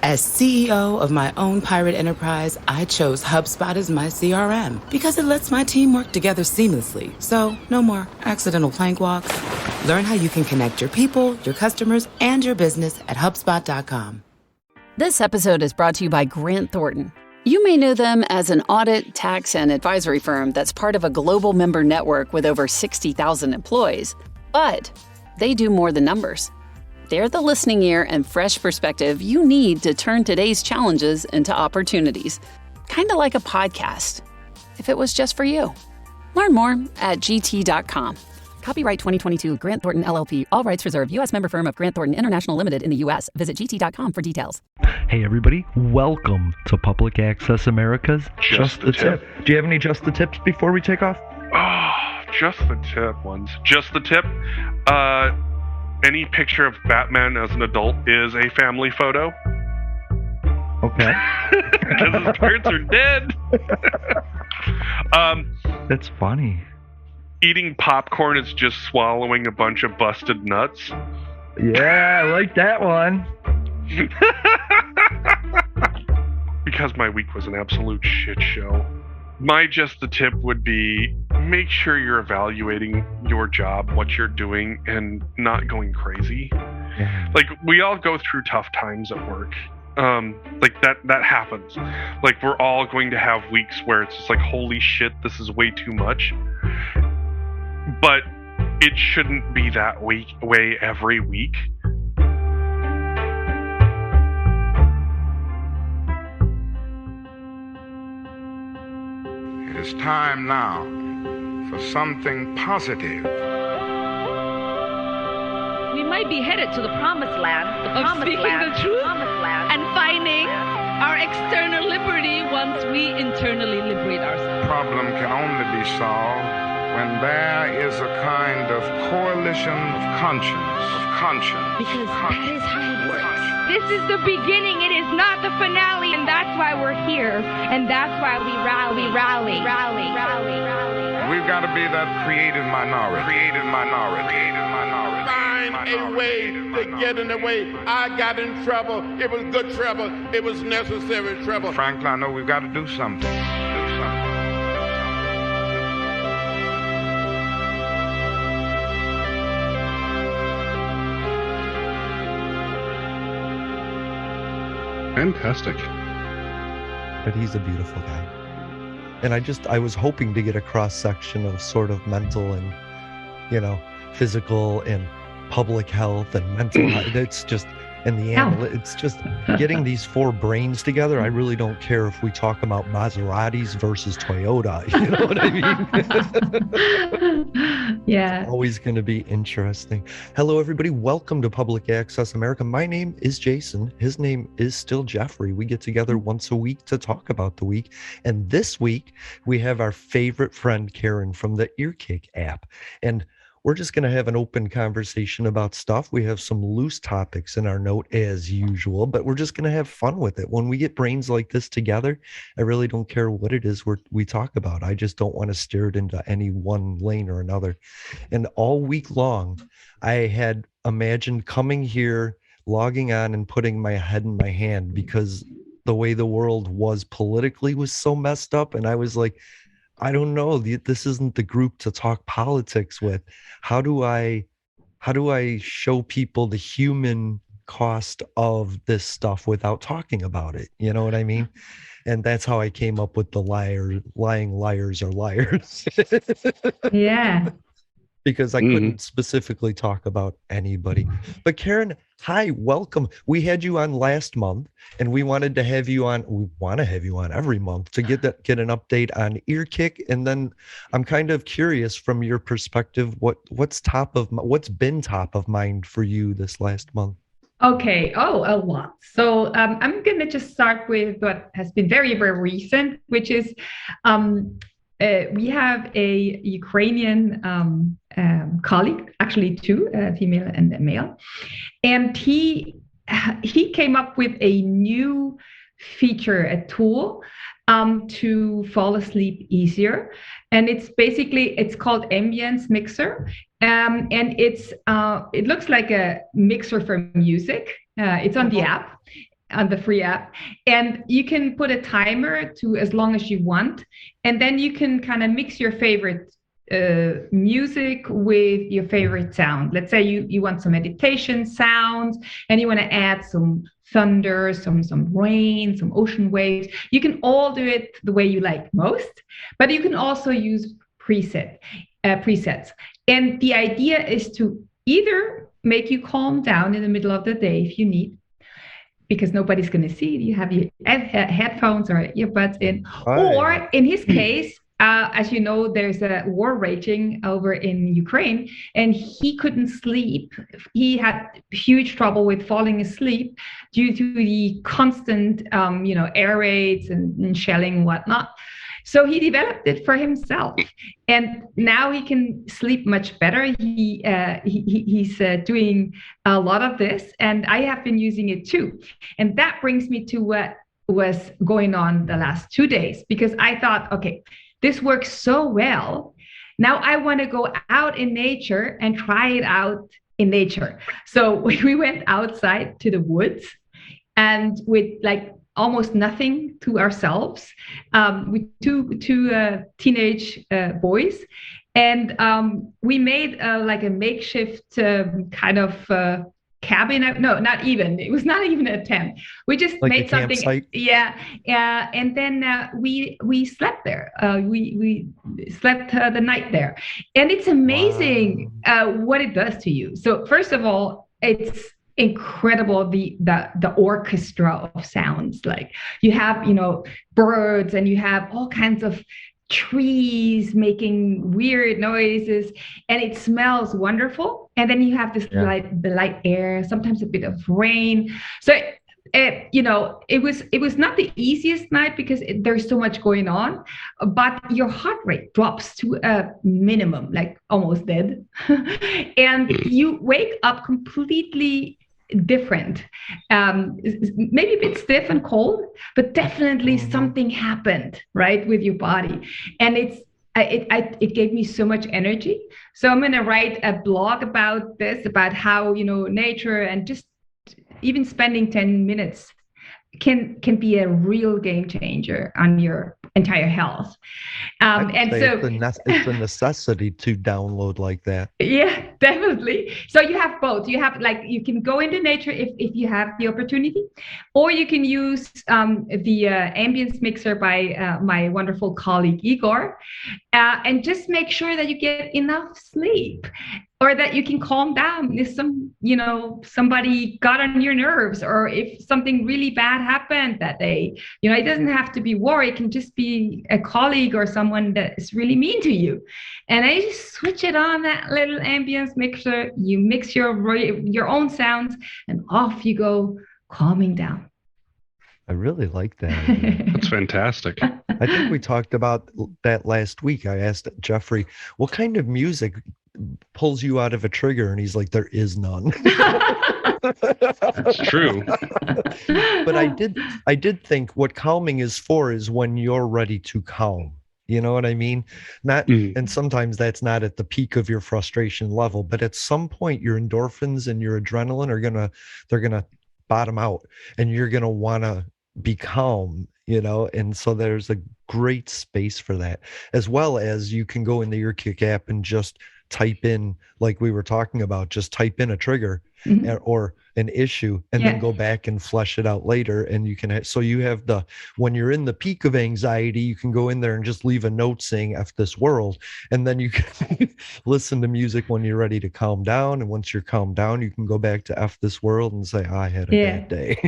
As CEO of my own pirate enterprise, I chose HubSpot as my CRM because it lets my team work together seamlessly. So no more accidental plank walks. Learn how you can connect your people, your customers, and your business at HubSpot.com. This episode is brought to you by Grant Thornton. You may know them as an audit, tax, and advisory firm that's part of a global member network with over 60,000 employees. But they do more than numbers. They're the listening ear and fresh perspective you need to turn today's challenges into opportunities. Kind of like a podcast, if it was just for you. Learn more at gt.com. Copyright 2022 Grant Thornton LLP. All rights reserved. U.S. member firm of Grant Thornton International Limited in the U.S. Visit gt.com for details. Hey everybody, welcome to Public Access America's Just the Tip. Do you have any Just the Tips before we take off? Just the tip ones. Just the tip. Any picture of Batman as an adult is a family photo. Okay. Because his parents are dead. That's funny. Eating popcorn is just swallowing a bunch of busted nuts. Yeah, I like that one. Because my week was an absolute shit show. My just the tip would be make sure you're evaluating your job, what you're doing, and not going crazy. Yeah. Like, we all go through tough times at work. Like that happens. Like, we're all going to have weeks where it's just like, holy shit, this is way too much. But it shouldn't be that way every week. It is time now for something positive. We might be headed to the promised land, speaking the truth and finding our external liberty once we internally liberate ourselves. Problem can only be solved when there is a kind of coalition of conscience. Because that is how it works. This is the beginning, it is not the finale, and that's why we're here, and that's why we rally. We've got to be that creative minority. Find a way to get in the way. I got in trouble. It was good trouble. It was necessary trouble. Frankly, I know we've got to do something. Fantastic. But he's a beautiful guy. And I was hoping to get a cross-section of sort of mental and, physical and public health and mental health. It's just, and it's just getting these four brains together. I really don't care if we talk about Maseratis versus Toyota. You know what I mean? Yeah. It's always going to be interesting. Hello, everybody. Welcome to Public Access America. My name is Jason. His name is still Jeffrey. We get together once a week to talk about the week. And this week, we have our favorite friend, Karin, from the EarKick app. And we're just going to have an open conversation about stuff. We have some loose topics in our note as usual, but we're just going to have fun with it. When we get brains like this together, I really don't care what it is we talk about. I just don't want to steer it into any one lane or another. And all week long, I had imagined coming here, logging on and putting my head in my hand because the way the world was politically was so messed up. And I was like, I don't know. This isn't the group to talk politics with. How do I show people the human cost of this stuff without talking about it? You know what I mean? And that's how I came up with the lying liars are liars. Yeah. Because I couldn't specifically talk about anybody. But Karin, hi, welcome. We had you on last month, and we wanted to have you on. We want to have you on every month to get an update on EarKick. And then I'm kind of curious from your perspective, what's been top of mind for you this last month? Okay. Oh, a lot. So I'm going to just start with what has been very, very recent, which is we have a Ukrainian colleague, actually two, a female and a male, and he came up with a new feature, a tool to fall asleep easier, and it's called Ambience mixer, and it looks like a mixer for music. It's on the app. on the free app, and you can put a timer to as long as you want, and then you can kind of mix your favorite music with your favorite sound. Let's say you want some meditation sounds and you want to add some thunder, some rain, some ocean waves. You can all do it the way you like most, but you can also use presets. And the idea is to either make you calm down in the middle of the day if you need, because nobody's going to see it. You have your headphones or earbuds in, or in his case, as you know, there's a war raging over in Ukraine, and he couldn't sleep. He had huge trouble with falling asleep due to the constant, air raids and shelling and whatnot. So he developed it for himself, and now he can sleep much better. He's doing a lot of this, and I have been using it too. And that brings me to what was going on the last 2 days, because I thought, okay, this works so well. Now I want to go out in nature and try it out in nature. So we went outside to the woods, and with like almost nothing to ourselves, with two teenage boys, and we made like a makeshift kind of cabin. No, not even. It was not even an attempt. We just like made something. Campsite. Yeah. And then we slept there. We slept the night there, and it's amazing what it does to you. So first of all, it's incredible, the orchestra of sounds. Like you have birds, and you have all kinds of trees making weird noises, and it smells wonderful. And then you have this light air, sometimes a bit of rain. So it was not the easiest night because there's so much going on, but your heart rate drops to a minimum, like almost dead, and you wake up completely different, maybe a bit stiff and cold, but definitely something happened right with your body, and it gave me so much energy. So I'm going to write a blog about this, about how nature and just even spending 10 minutes can be a real game changer on your entire health. And so it's a necessity to download like that. Yeah, definitely. So you have both. You have you can go into nature if you have the opportunity, or you can use the Ambience mixer by my wonderful colleague Igor, and just make sure that you get enough sleep, or that you can calm down if somebody got on your nerves, or if something really bad happened that day. It doesn't have to be war. It can just be a colleague or someone that is really mean to you. And I just switch it on, that little Ambience mixer. You mix your own sounds, and off you go, calming down. I really like that. That's fantastic. I think we talked about that last week. I asked Jeffrey, what kind of music pulls you out of a trigger, and he's like, there is none. That's true. But I did think what calming is for is when you're ready to calm. You know what I mean? And sometimes that's not at the peak of your frustration level, but at some point your endorphins and your adrenaline they're gonna bottom out, and you're gonna want to be calm, and so there's a great space for that, as well as you can go in the EarKick app and just type in, like we were talking about, just type in a trigger or an issue, and then go back and flesh it out later. And you can so you have when you're in the peak of anxiety, you can go in there and just leave a note saying F this world, and then you can listen to music when you're ready to calm down. And once you're calmed down, you can go back to F this world and say, I had a bad day.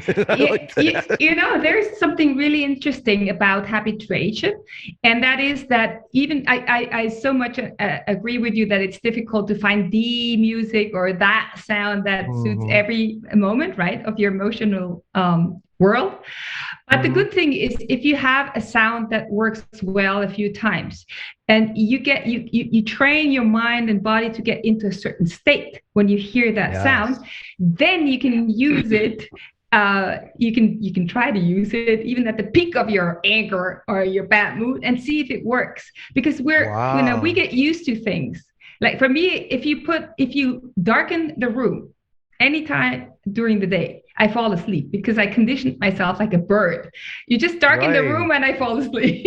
There's something really interesting about habituation, and that is that even I so much agree with you that it's difficult to find the music or that sound that suits every moment, right, of your emotional world. But the good thing is, if you have a sound that works well a few times, and you train your mind and body to get into a certain state when you hear that sound, then you can use it. You can try to use it even at the peak of your anger or your bad mood, and see if it works, because we get used to things. Like for me, if you darken the room anytime during the day, I fall asleep because I conditioned myself like a bird. You just darken the room and I fall asleep.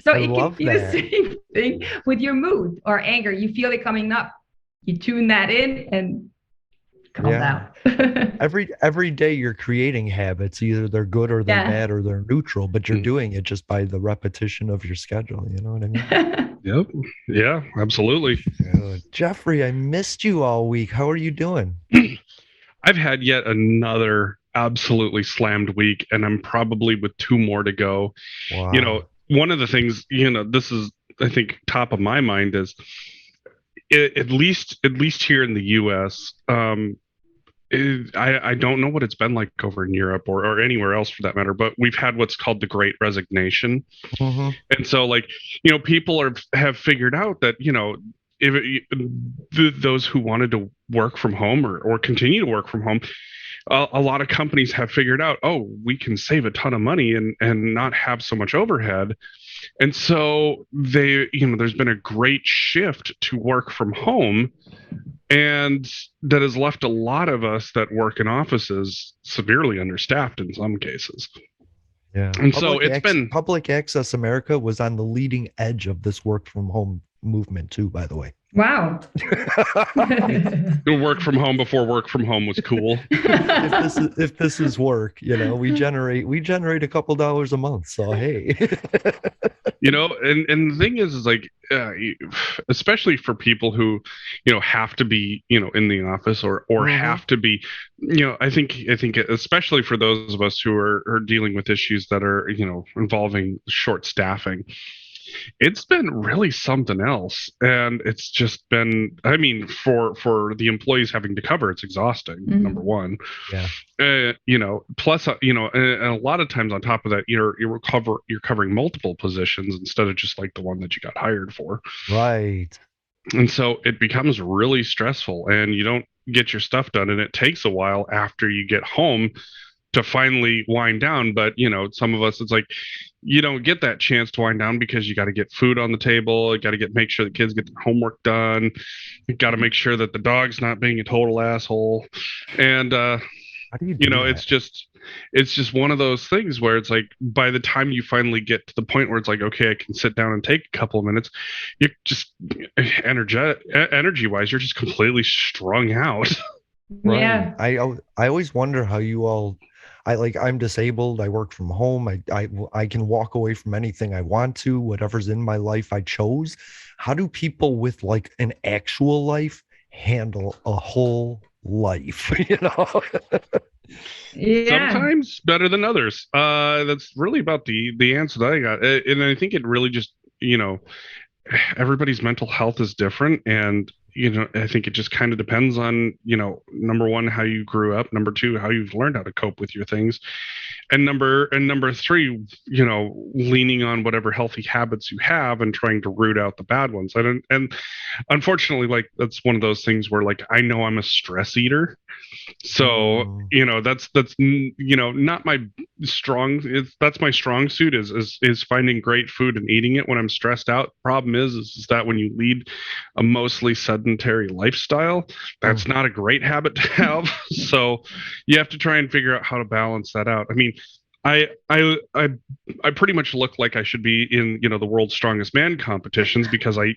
So it can be the same thing with your mood or anger. You feel it coming up. You tune that in and calm down. every day you're creating habits. Either they're good or they're bad or they're neutral, but you're doing it just by the repetition of your schedule. You know what I mean? Yep. Yeah, absolutely. Jeffrey, I missed you all week. How are you doing? I've had yet another absolutely slammed week, and I'm probably with 2 more to go. Wow. You know, one of the things, you know, this is, I think, top of my mind is at least here in the US, I don't know what it's been like over in Europe or anywhere else for that matter, but we've had what's called the Great Resignation. Mm-hmm. And so, like, you know, people have figured out that, you know, those who wanted to work from home or continue to work from home, a lot of companies have figured out, oh, we can save a ton of money and not have so much overhead. And so there's been a great shift to work from home, and that has left a lot of us that work in offices severely understaffed in some cases. Yeah. And so Public Access America was on the leading edge of this work from home movement too, by the way. Wow. Work from home before work from home was cool. if this is work, you know, we generate a couple dollars a month. So hey. You know, and the thing is like, especially for people who, you know, have to be, you know, in the office or have to be, you know, I think especially for those of us who are dealing with issues that are, you know, involving short staffing, it's been really something else. And it's just been, I mean, for the employees having to cover, it's exhausting, number one. Yeah. You know, plus, you know, and a lot of times on top of that, you're covering multiple positions instead of just like the one that you got hired for. Right. And so it becomes really stressful and you don't get your stuff done. And it takes a while after you get home to finally wind down. But, you know, some of us, it's like, you don't get that chance to wind down because you got to get food on the table. You got to make sure the kids get their homework done. You got to make sure that the dog's not being a total asshole. And, you know, it's just one of those things where it's like, by the time you finally get to the point where it's like, okay, I can sit down and take a couple of minutes, you're just energy wise, you're just completely strung out. Right. Yeah. I always wonder how you all, I'm disabled. I work from home. I can walk away from anything I want to, whatever's in my life I chose. How do people with like an actual life handle a whole life? You know? Yeah. Sometimes better than others. That's really about the answer that I got. And I think it really just, you know, everybody's mental health is different. And, you know, I think it just kind of depends on, you know, number one, how you grew up, number two, how you've learned how to cope with your things, and number three, you know, leaning on whatever healthy habits you have and trying to root out the bad ones. And unfortunately, like, that's one of those things where, like, I know I'm a stress eater. So, you know, that's, you know, not my that's my strong suit is finding great food and eating it when I'm stressed out. Problem is that when you lead a mostly sedentary lifestyle, that's not a great habit to have. So you have to try and figure out how to balance that out. I mean, I pretty much look like I should be in, you know, the world's strongest man competitions because I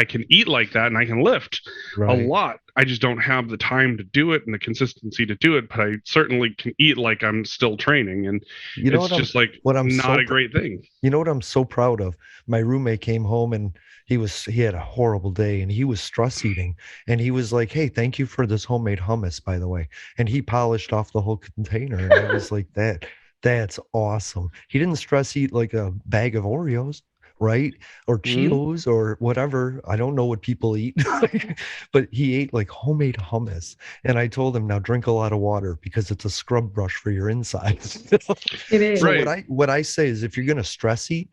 can eat like that and I can lift a lot. I just don't have the time to do it and the consistency to do it, but I certainly can eat like I'm still training. And you know, it's just like not a great thing. You know what I'm so proud of? My roommate came home and he had a horrible day and he was stress eating, and he was like, "Hey, thank you for this homemade hummus, by the way." And he polished off the whole container. And I was like, that's awesome. He didn't stress eat like a bag of Oreos, right? Or Cheetos or whatever. I don't know what people eat, but he ate like homemade hummus. And I told him, now drink a lot of water because it's a scrub brush for your insides. It is. So what I say is, if you're going to stress eat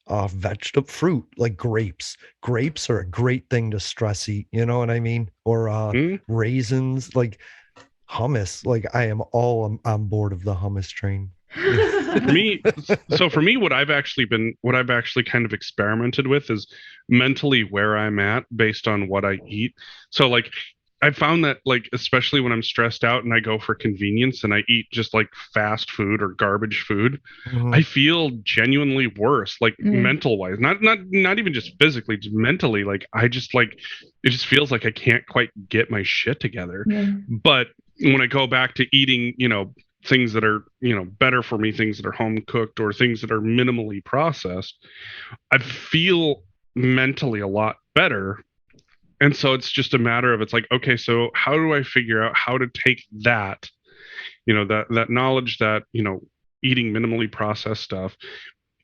vegetable fruit like grapes. Grapes are a great thing to stress eat. You know what I mean? Or raisins, like hummus. Like, I am all on board of the hummus train. For me, what I've actually kind of experimented with is mentally where I'm at based on what I eat. So, like, I found that, like, especially when I'm stressed out and I go for convenience and I eat just like fast food or garbage food, I feel genuinely worse, like mental wise, not even just physically, just mentally. Like I just like, it just feels like I can't quite get my shit together. But when I go back to eating, things that are, better for me, things that are home cooked or things that are minimally processed, I feel mentally a lot better. And so it's just a matter of, it's like, okay, so how do I figure out how to take that, that knowledge that, eating minimally processed stuff,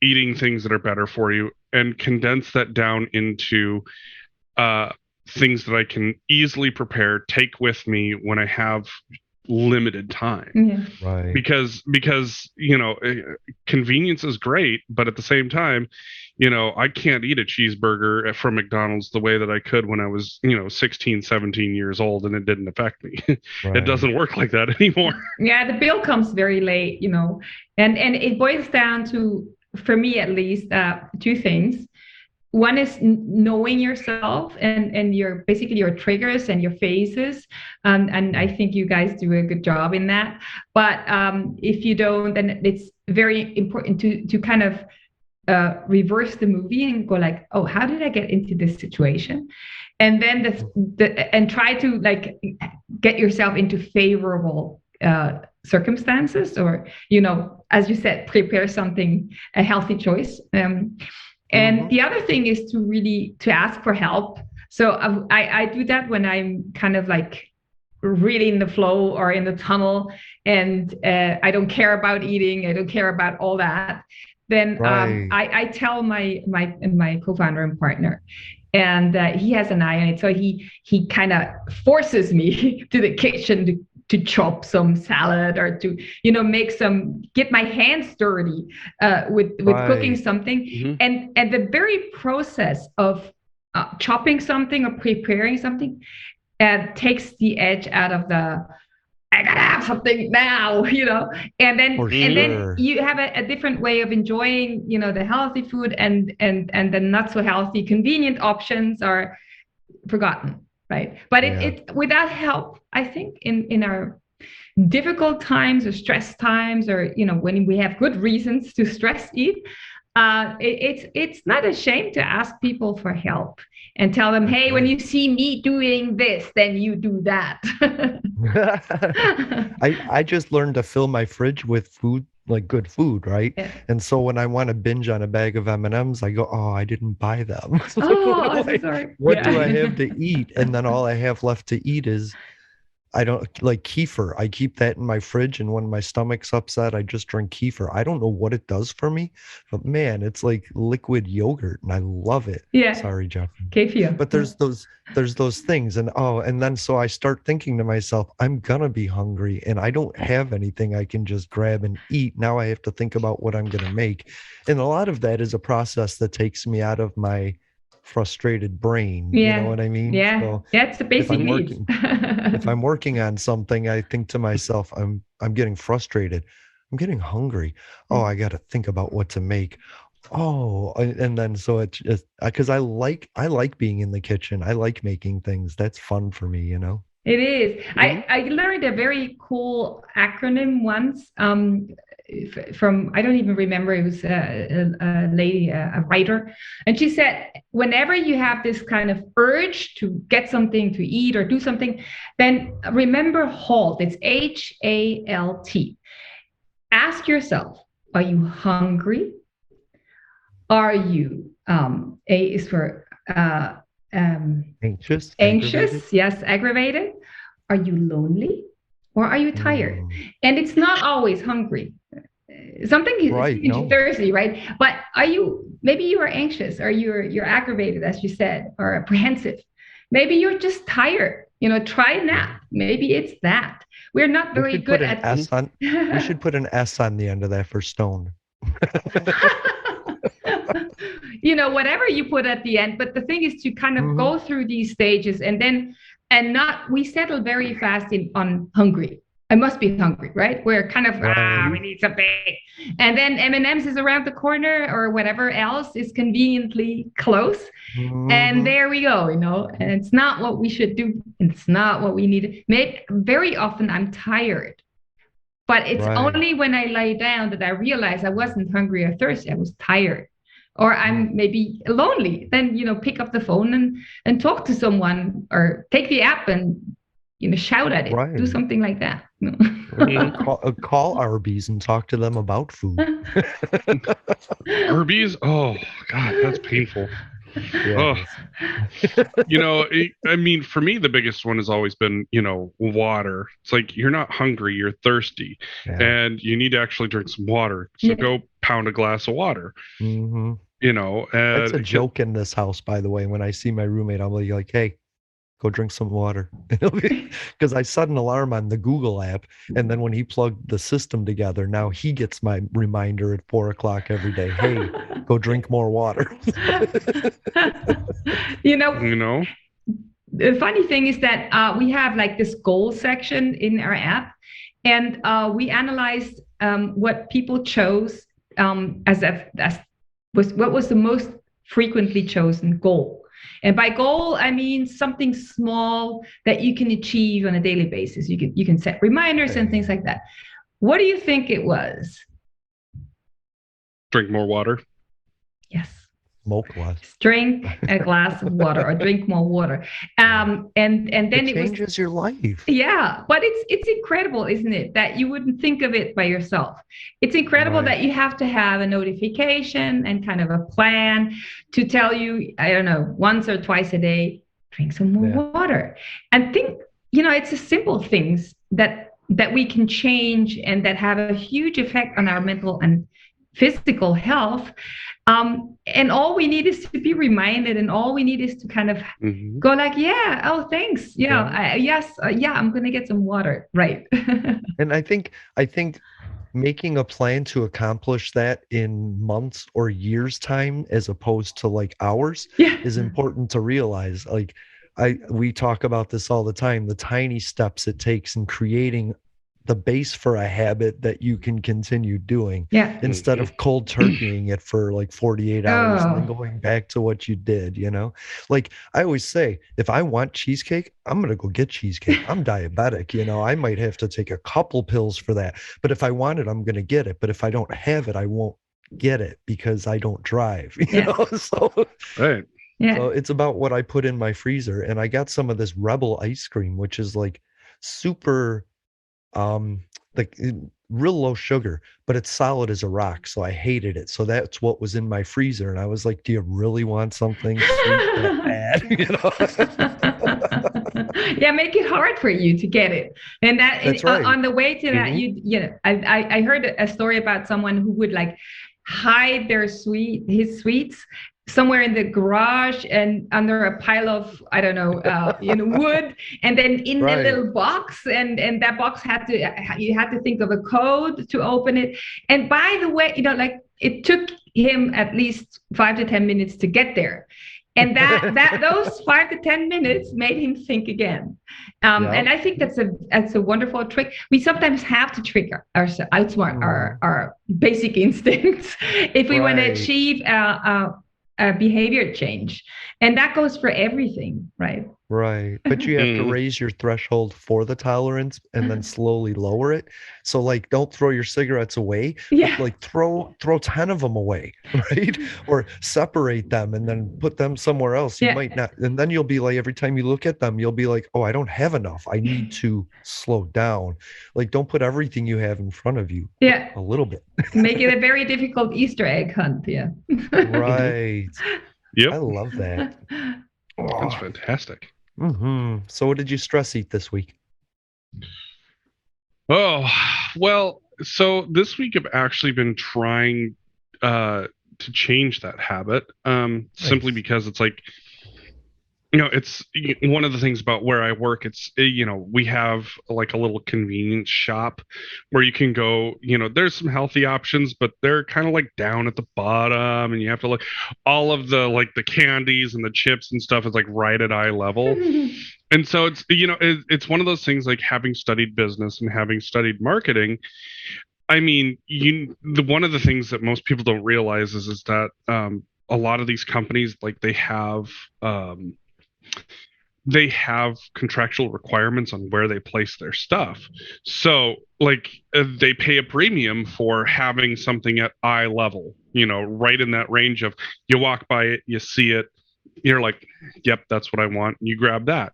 eating things that are better for you, and condense that down into things that I can easily prepare, take with me when I have limited time. Right. Because convenience is great, but at the same time, I can't eat a cheeseburger from McDonald's the way that I could when I was 16, 17 years old, and it didn't affect me. It doesn't work like that anymore. The bill comes very late, and it boils down to, for me at least, two things. One is knowing yourself and your basically your triggers and your phases, and I think you guys do a good job in that. But if you don't, then it's very important to kind of reverse the movie and go like, oh, how did I get into this situation? And then and try to like get yourself into favorable circumstances, or as you said, prepare something, a healthy choice. And the other thing is to ask for help. So I do that when I'm kind of like really in the flow or in the tunnel, and I don't care about eating, I don't care about all that. Then I tell my co-founder and partner, and he has an eye on it. So he kind of forces me to the kitchen to chop some salad, or to get my hands dirty with cooking something. And the very process of chopping something or preparing something takes the edge out of the I gotta have something now, and then you have a different way of enjoying the healthy food, and the not so healthy convenient options are forgotten. Right. But it without help, I think in our difficult times or stress times, or, when we have good reasons to stress eat, it's not a shame to ask people for help and tell them, hey, when you see me doing this, then you do that. I just learned to fill my fridge with food, like good food, right? And so when I want to binge on a bag of M&Ms, I go, oh, I didn't buy them. What do I have to eat? And then all I have left to eat is, I don't like kefir. I keep that in my fridge, and when my stomach's upset, I just drink kefir. I don't know what it does for me, but man, it's like liquid yogurt, and I love it. Sorry, Jeff. Kefir. But there's those things, and then so I start thinking to myself, I'm gonna be hungry, and I don't have anything I can just grab and eat. Now I have to think about what I'm gonna make, and a lot of that is a process that takes me out of my frustrated brain. You know what I mean? So that's the basic needs. If I'm working on something, I think to myself, I'm getting frustrated, I'm getting hungry, I got to think about what to make. And then so it's just because I like being in the kitchen, I like making things. That's fun for me. It is. I learned a very cool acronym once from, I don't even remember, it was a lady, a writer. And she said, whenever you have this kind of urge to get something to eat or do something, then remember HALT. It's HALT. Ask yourself, are you hungry? Are you, A is for anxious? Aggravated? Yes, aggravated. Are you lonely? Or are you tired? And it's not always hungry. Something is thirsty, right? But maybe you are anxious, or you're aggravated, as you said, or apprehensive. Maybe you're just tired. Try a nap. Maybe it's that. We're not very good at we should put an S on the end of that for stone. Whatever you put at the end. But the thing is to kind of go through these stages, and then we settle very fast on hungry. I must be hungry, right? We're kind of, we need something. And then M&M's is around the corner or whatever else is conveniently close. Mm-hmm. And there we go, and it's not what we should do. It's not what we need. Very often I'm tired, but it's only when I lie down that I realize I wasn't hungry or thirsty. I was tired, or I'm maybe lonely. Then, pick up the phone and talk to someone, or take the app and shout at it, do something like that. Call Arby's and talk to them about food. Arby's? Oh, God, that's painful. Yeah. I mean, for me, the biggest one has always been, water. It's like, you're not hungry, you're thirsty, and you need to actually drink some water. So go pound a glass of water. Mm-hmm. That's a joke in this house, by the way. When I see my roommate, I'm like, hey, go drink some water. Because I set an alarm on the Google app, and then when he plugged the system together, now he gets my reminder at 4:00 every day. Hey, go drink more water. The funny thing is that we have like this goal section in our app, and we analyzed what people chose what was the most frequently chosen goal. And by goal, I mean something small that you can achieve on a daily basis. You can set reminders and things like that. What do you think it was? Drink more water. Yes. Smoke less. Drink a glass of water, or drink more water. And then it changes your life. Yeah, but it's incredible, isn't it, that you wouldn't think of it by yourself. It's incredible that you have to have a notification and kind of a plan to tell you, I don't know, once or twice a day, drink some more water. And think, it's the simple things that we can change and that have a huge effect on our mental and physical health. And all we need is to be reminded, and all we need is to kind of go like, thanks. I'm going to get some water. Right. And I think making a plan to accomplish that in months or years time, as opposed to like hours, is important to realize. Like we talk about this all the time, the tiny steps it takes in creating the base for a habit that you can continue doing, instead of cold turkeying it for like 48 hours and then going back to what you did. Like I always say, if I want cheesecake, I'm gonna go get cheesecake. I'm diabetic, I might have to take a couple pills for that, but if I want it, I'm gonna get it. But if I don't have it, I won't get it because I don't drive. So it's about what I put in my freezer. And I got some of this Rebel ice cream, which is like super like real low sugar, but it's solid as a rock, so I hated it. So that's what was in my freezer, and I was like, do you really want something sweet and bad? Make it hard for you to get it. And that's right. On the way to that, I heard a story about someone who would like hide his sweets somewhere in the garage and under a pile of, I don't know, wood, and then in a little box, and that box you had to think of a code to open it. And by the way, like it took him at least 5 to 10 minutes to get there. And those 5 to 10 minutes made him think again. And I think that's a wonderful trick. We sometimes have to trick outsmart our basic instincts if we want to achieve a behavior change. And that goes for everything, right? Right. But you have to raise your threshold for the tolerance and then slowly lower it. So like, don't throw your cigarettes away, but like throw 10 of them away, right? Or separate them and then put them somewhere else. You might not. And then you'll be like, every time you look at them, you'll be like, oh, I don't have enough. I need to slow down. Like, don't put everything you have in front of you. A little bit. Make it a very difficult Easter egg hunt. Right. Yep. I love that. That's fantastic. So what did you stress eat this week? Oh, well, so this week I've actually been trying to change that habit, simply because it's like, it's one of the things about where I work. It's, we have like a little convenience shop where you can go, there's some healthy options, but they're kind of like down at the bottom, and you have to look, all of the like the candies and the chips and stuff is like right at eye level. And so it's one of those things, like having studied business and having studied marketing. I mean, one of the things that most people don't realize is that a lot of these companies, like they have contractual requirements on where they place their stuff. So like they pay a premium for having something at eye level, right in that range of, you walk by it, you see it, you're like, yep, that's what I want. You grab that.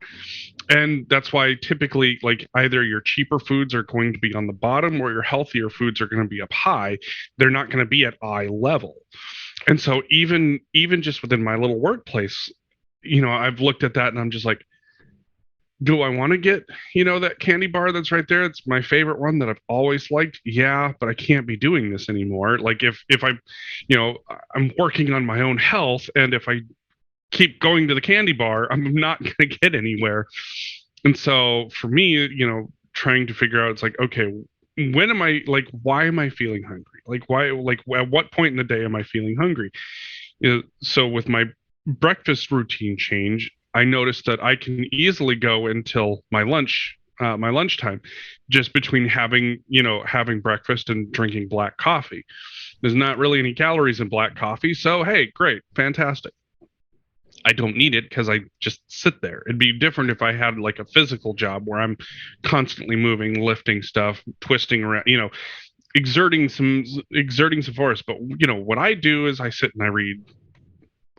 And that's why typically, like, either your cheaper foods are going to be on the bottom or your healthier foods are going to be up high. They're not going to be at eye level. And so even just within my little workplace, I've looked at that and I'm just like, do I want to get, that candy bar that's right there? It's my favorite one that I've always liked. Yeah, but I can't be doing this anymore. Like if I'm working on my own health, and if I keep going to the candy bar, I'm not going to get anywhere. And so for me, trying to figure out, it's like, okay, when am I, like, why am I feeling hungry? Like, why, like, at what point in the day am I feeling hungry? So with my breakfast routine change, I noticed that I can easily go until my lunchtime, just between having breakfast and drinking black coffee. There's not really any calories in black coffee. So, hey, great, fantastic. I don't need it because I just sit there. It'd be different if I had like a physical job where I'm constantly moving, lifting stuff, twisting around, exerting some force. But what I do is I sit and I read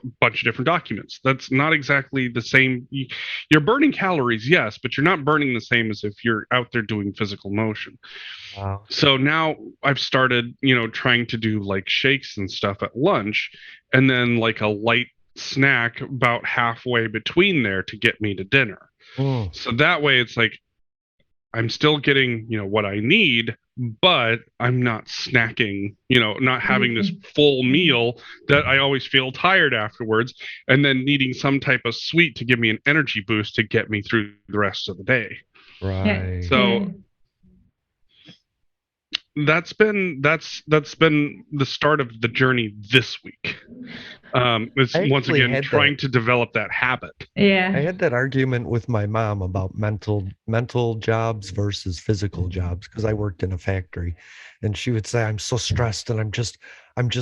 a bunch of different documents. That's not exactly the same. You're burning calories, yes, but you're not burning the same as if you're out there doing physical motion. Wow. So now I've started, trying to do like shakes and stuff at lunch, and then like a light snack about halfway between there to get me to dinner. So that way it's like I'm still getting what I need, but I'm not snacking, not having this full meal that I always feel tired afterwards, and then needing some type of sweet to give me an energy boost to get me through the rest of the day. Right. So that's been the start of the journey this week. It's once again trying to develop that habit. Yeah. I had that argument with my mom about mental jobs versus physical jobs, because I worked in a factory, and she would say, I'm so stressed and I'm just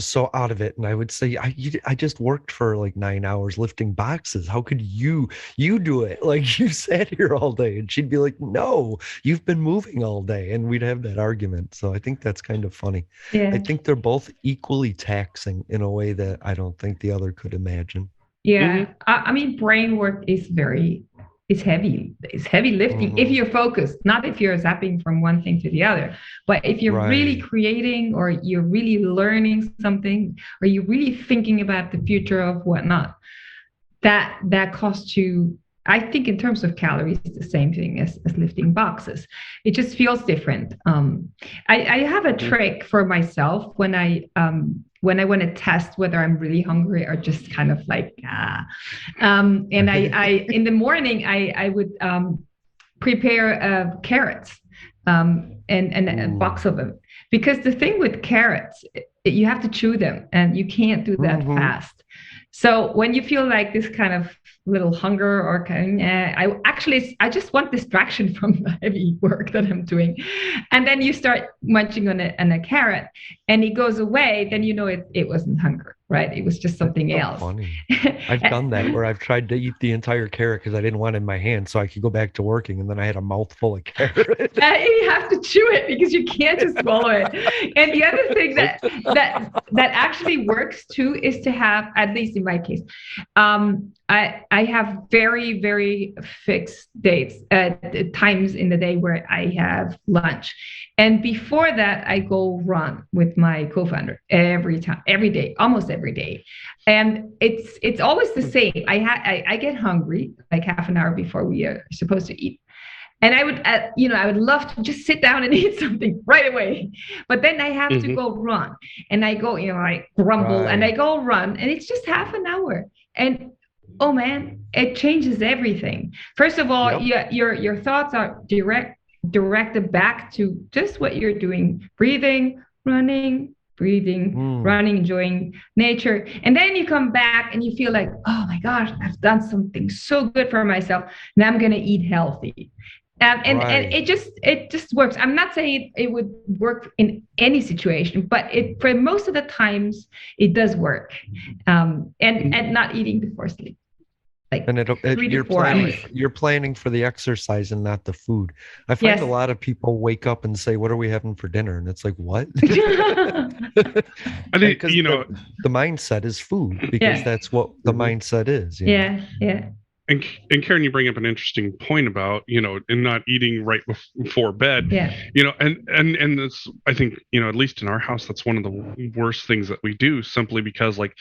so out of it. And I would say, I just worked for like 9 hours lifting boxes. How could you do it? Like, you sat here all day. And she'd be like, no, you've been moving all day. And we'd have that argument. So I think that's kind of funny. Yeah. I think they're both equally taxing in a way that I don't think the other could imagine. Yeah. I mean, brain work is heavy. It's heavy lifting if you're focused, not if you're zapping from one thing to the other. But if you're really creating, or you're really learning something, or you're really thinking about the future of whatnot, that costs you, I think, in terms of calories, it's the same thing as lifting boxes. It just feels different. I have a trick for myself when I want to test whether I'm really hungry or just kind of like, and I in the morning, I would prepare carrots and a box of them. Because the thing with carrots, you have to chew them, and you can't do that fast. So when you feel like this kind of little hunger or kind of, I just want distraction from the heavy work that I'm doing. And then you start munching on a carrot and it goes away, then it wasn't hunger, right? It was just something else. Funny. I've done that where I've tried to eat the entire carrot because I didn't want it in my hand so I could go back to working, and then I had a mouthful of carrot. You have to chew it because you can't just swallow it. And the other thing that actually works too is to have, at least in my case, I have very, very fixed dates at times in the day where I have lunch. And before that, I go run with my co-founder every day, almost every day. And it's always the same. I get hungry like half an hour before we are supposed to eat. And I would love to just sit down and eat something right away. But then I have to go run, and I go, I grumble and I go run, and it's just half an hour. And oh man, it changes everything. First of all, your thoughts are directed back to just what you're doing, breathing, running, breathing, running, enjoying nature. And then you come back and you feel like, oh my gosh, I've done something so good for myself. Now I'm going to eat healthy. And it just works. I'm not saying it would work in any situation, but for most of the times it does work. And not eating before sleep. Like and 3 to 4 hours. You're planning for the exercise and not the food. I find a lot of people wake up and say, what are we having for dinner? And it's like, what? I think, the mindset is food, because that's what the mindset is. Yeah. And Karin, you bring up an interesting point about, and not eating right before bed. Yeah. And this, I think, at least in our house, that's one of the worst things that we do, simply because like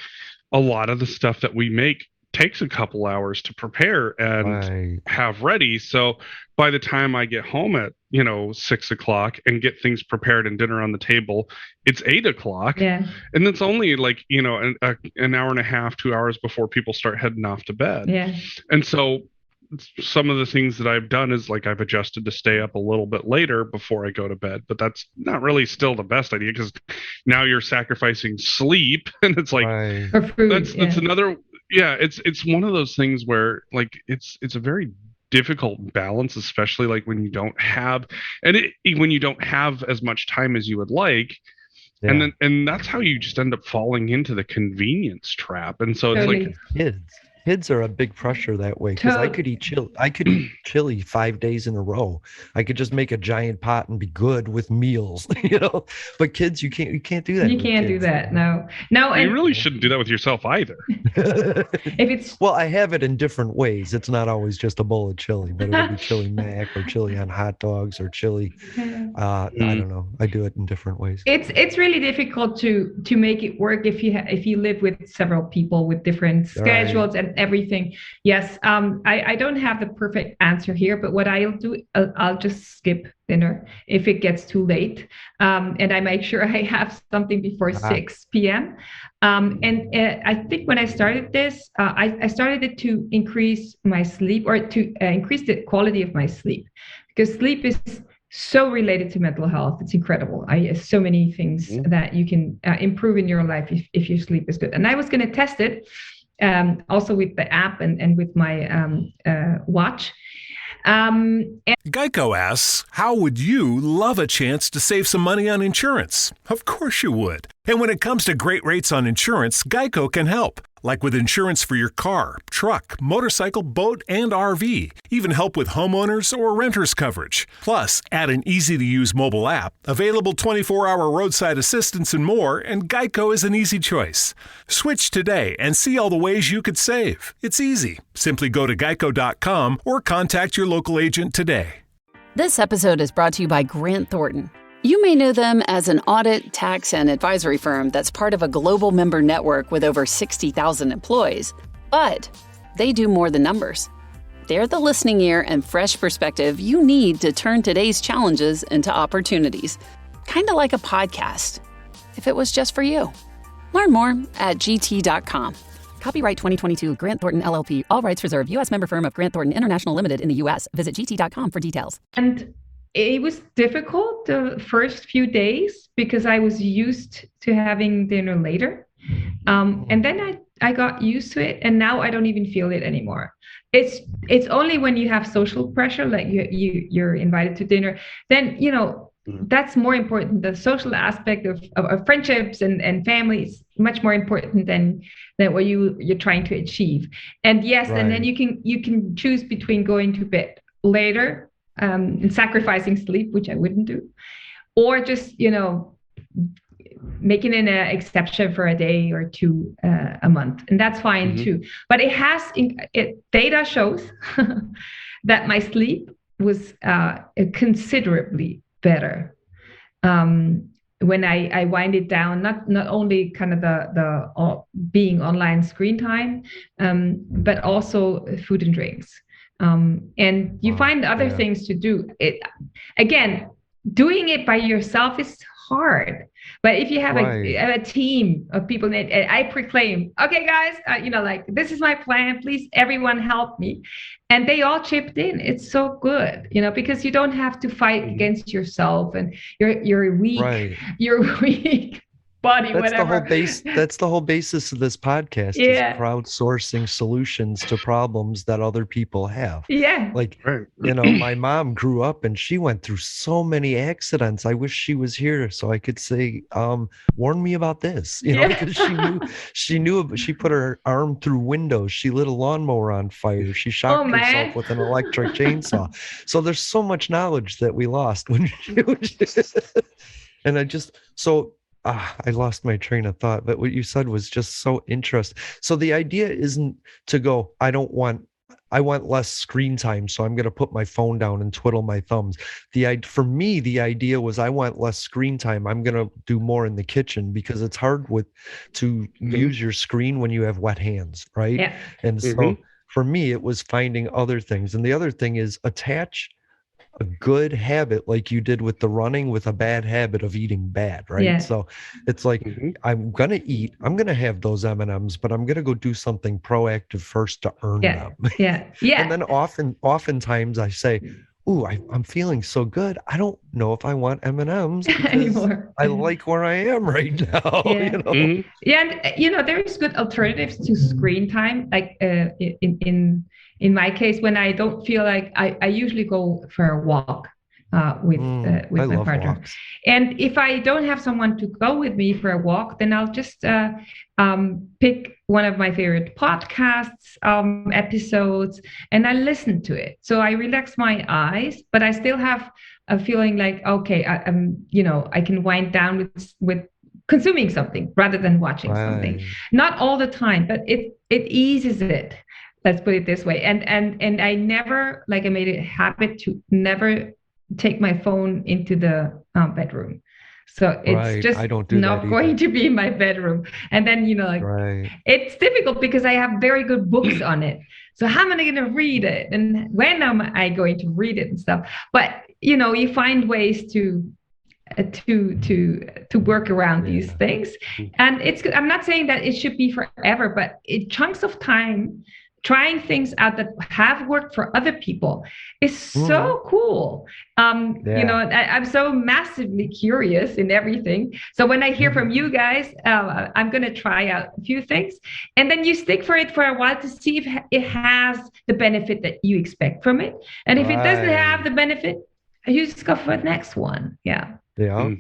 a lot of the stuff that we make takes a couple hours to prepare and have ready. So by the time I get home at 6 o'clock and get things prepared and dinner on the table, it's 8 o'clock. Yeah. And it's only like an hour and a half, 2 hours before people start heading off to bed. Yeah. And so some of the things that I've done is like I've adjusted to stay up a little bit later before I go to bed, but that's not really still the best idea, because now you're sacrificing sleep, and it's like that's another. Yeah, it's one of those things where like it's a very difficult balance, especially like when you don't have as much time as you would like. Yeah. And that's how you just end up falling into the convenience trap. And so it's like kids are a big pressure that way, because I could eat chili 5 days in a row. I could just make a giant pot and be good with meals, but kids, you can't do that. You can't do that. No. You really shouldn't do that with yourself either. Well, I have it in different ways. It's not always just a bowl of chili, but it'll be chili mac or chili on hot dogs or chili. I don't know. I do it in different ways. It's really difficult to make it work if you live with several people with different schedules and everything. Yes. I don't have the perfect answer here, but what I'll do, I'll just skip dinner if it gets too late. And I make sure I have something before 6 p.m. And I think when I started this, I started it to increase my sleep, or to increase the quality of my sleep, because sleep is so related to mental health. It's incredible. So many things that you can improve in your life if your sleep is good. And I was going to test it also with the app and with my watch. Geico asks, how would you love a chance to save some money on insurance? Of course you would. And when it comes to great rates on insurance, Geico can help. Like with insurance for your car, truck, motorcycle, boat, and RV. Even help with homeowners or renters coverage. Plus, add an easy-to-use mobile app, available 24-hour roadside assistance, and more, and Geico is an easy choice. Switch today and see all the ways you could save. It's easy. Simply go to geico.com or contact your local agent today. This episode is brought to you by Grant Thornton. You may know them as an audit, tax, and advisory firm that's part of a global member network with over 60,000 employees. But they do more than numbers. They're the listening ear and fresh perspective you need to turn today's challenges into opportunities. Kind of like a podcast, if it was just for you. Learn more at gt.com. Copyright 2022 Grant Thornton LLP. All rights reserved. U.S. member firm of Grant Thornton International Limited in the U.S. Visit gt.com for details. And it was difficult the first few days because I was used to having dinner later. And then I got used to it, and now I don't even feel it anymore. It's only when you have social pressure, like you're invited to dinner, then, that's more important. The social aspect of friendships and family is much more important than what you're trying to achieve. And yes, and then you can choose between going to bed later and sacrificing sleep, which I wouldn't do, or just, making an exception for a day or two a month. And that's fine too. But data shows that my sleep was considerably better when I wind it down, not only kind of the being online screen time, but also food and drinks. And you find other things to do. Again, doing it by yourself is hard. But if you have a team of people that I proclaim, okay, guys, this is my plan. Please, everyone help me. And they all chipped in. It's so good, because you don't have to fight against yourself and you're weak. Right. You're weak. body, That's whatever. That's the whole basis of this podcast is crowdsourcing solutions to problems that other people have. Yeah. Like, my mom grew up and she went through so many accidents. I wish she was here so I could say, warn me about this, because she put her arm through windows. She lit a lawnmower on fire. She shocked herself with an electric chainsaw. So there's so much knowledge that we lost when she was and I lost my train of thought, but what you said was just so interesting. So the idea isn't to go, I want less screen time, so I'm going to put my phone down and twiddle my thumbs. For me, the idea was I want less screen time. I'm going to do more in the kitchen because it's hard to use your screen when you have wet hands, right? Yeah. And so for me, it was finding other things. And the other thing is attach a good habit like you did with the running with a bad habit of eating bad, right? Yeah. So it's like I'm gonna have those M&Ms, but I'm gonna go do something proactive first to earn them. Yeah. And then oftentimes I say, ooh, I'm feeling so good, I don't know if I want M&Ms anymore. I like where I am right now. Yeah. And there is good alternatives to screen time, like in my case, when I don't feel like I usually go for a walk with my partner. Walks. And if I don't have someone to go with me for a walk, then I'll just pick one of my favorite podcasts episodes and I listen to it. So I relax my eyes, but I still have a feeling like, okay, I can wind down with consuming something rather than watching something. Not all the time, but it eases it. Let's put it this way. And I never, I made it a habit to never take my phone into the bedroom. So it's just not going to be in my bedroom. And then, it's difficult because I have very good books on it. So how am I going to read it? And when am I going to read it and stuff? But, you find ways to work around these things. And I'm not saying that it should be forever, but in chunks of time, trying things out that have worked for other people is so cool. I'm so massively curious in everything. So when I hear from you guys, I'm going to try out a few things. And then you stick for it for a while to see if it has the benefit that you expect from it. And if it doesn't have the benefit, you just go for the next one. Yeah. Yeah.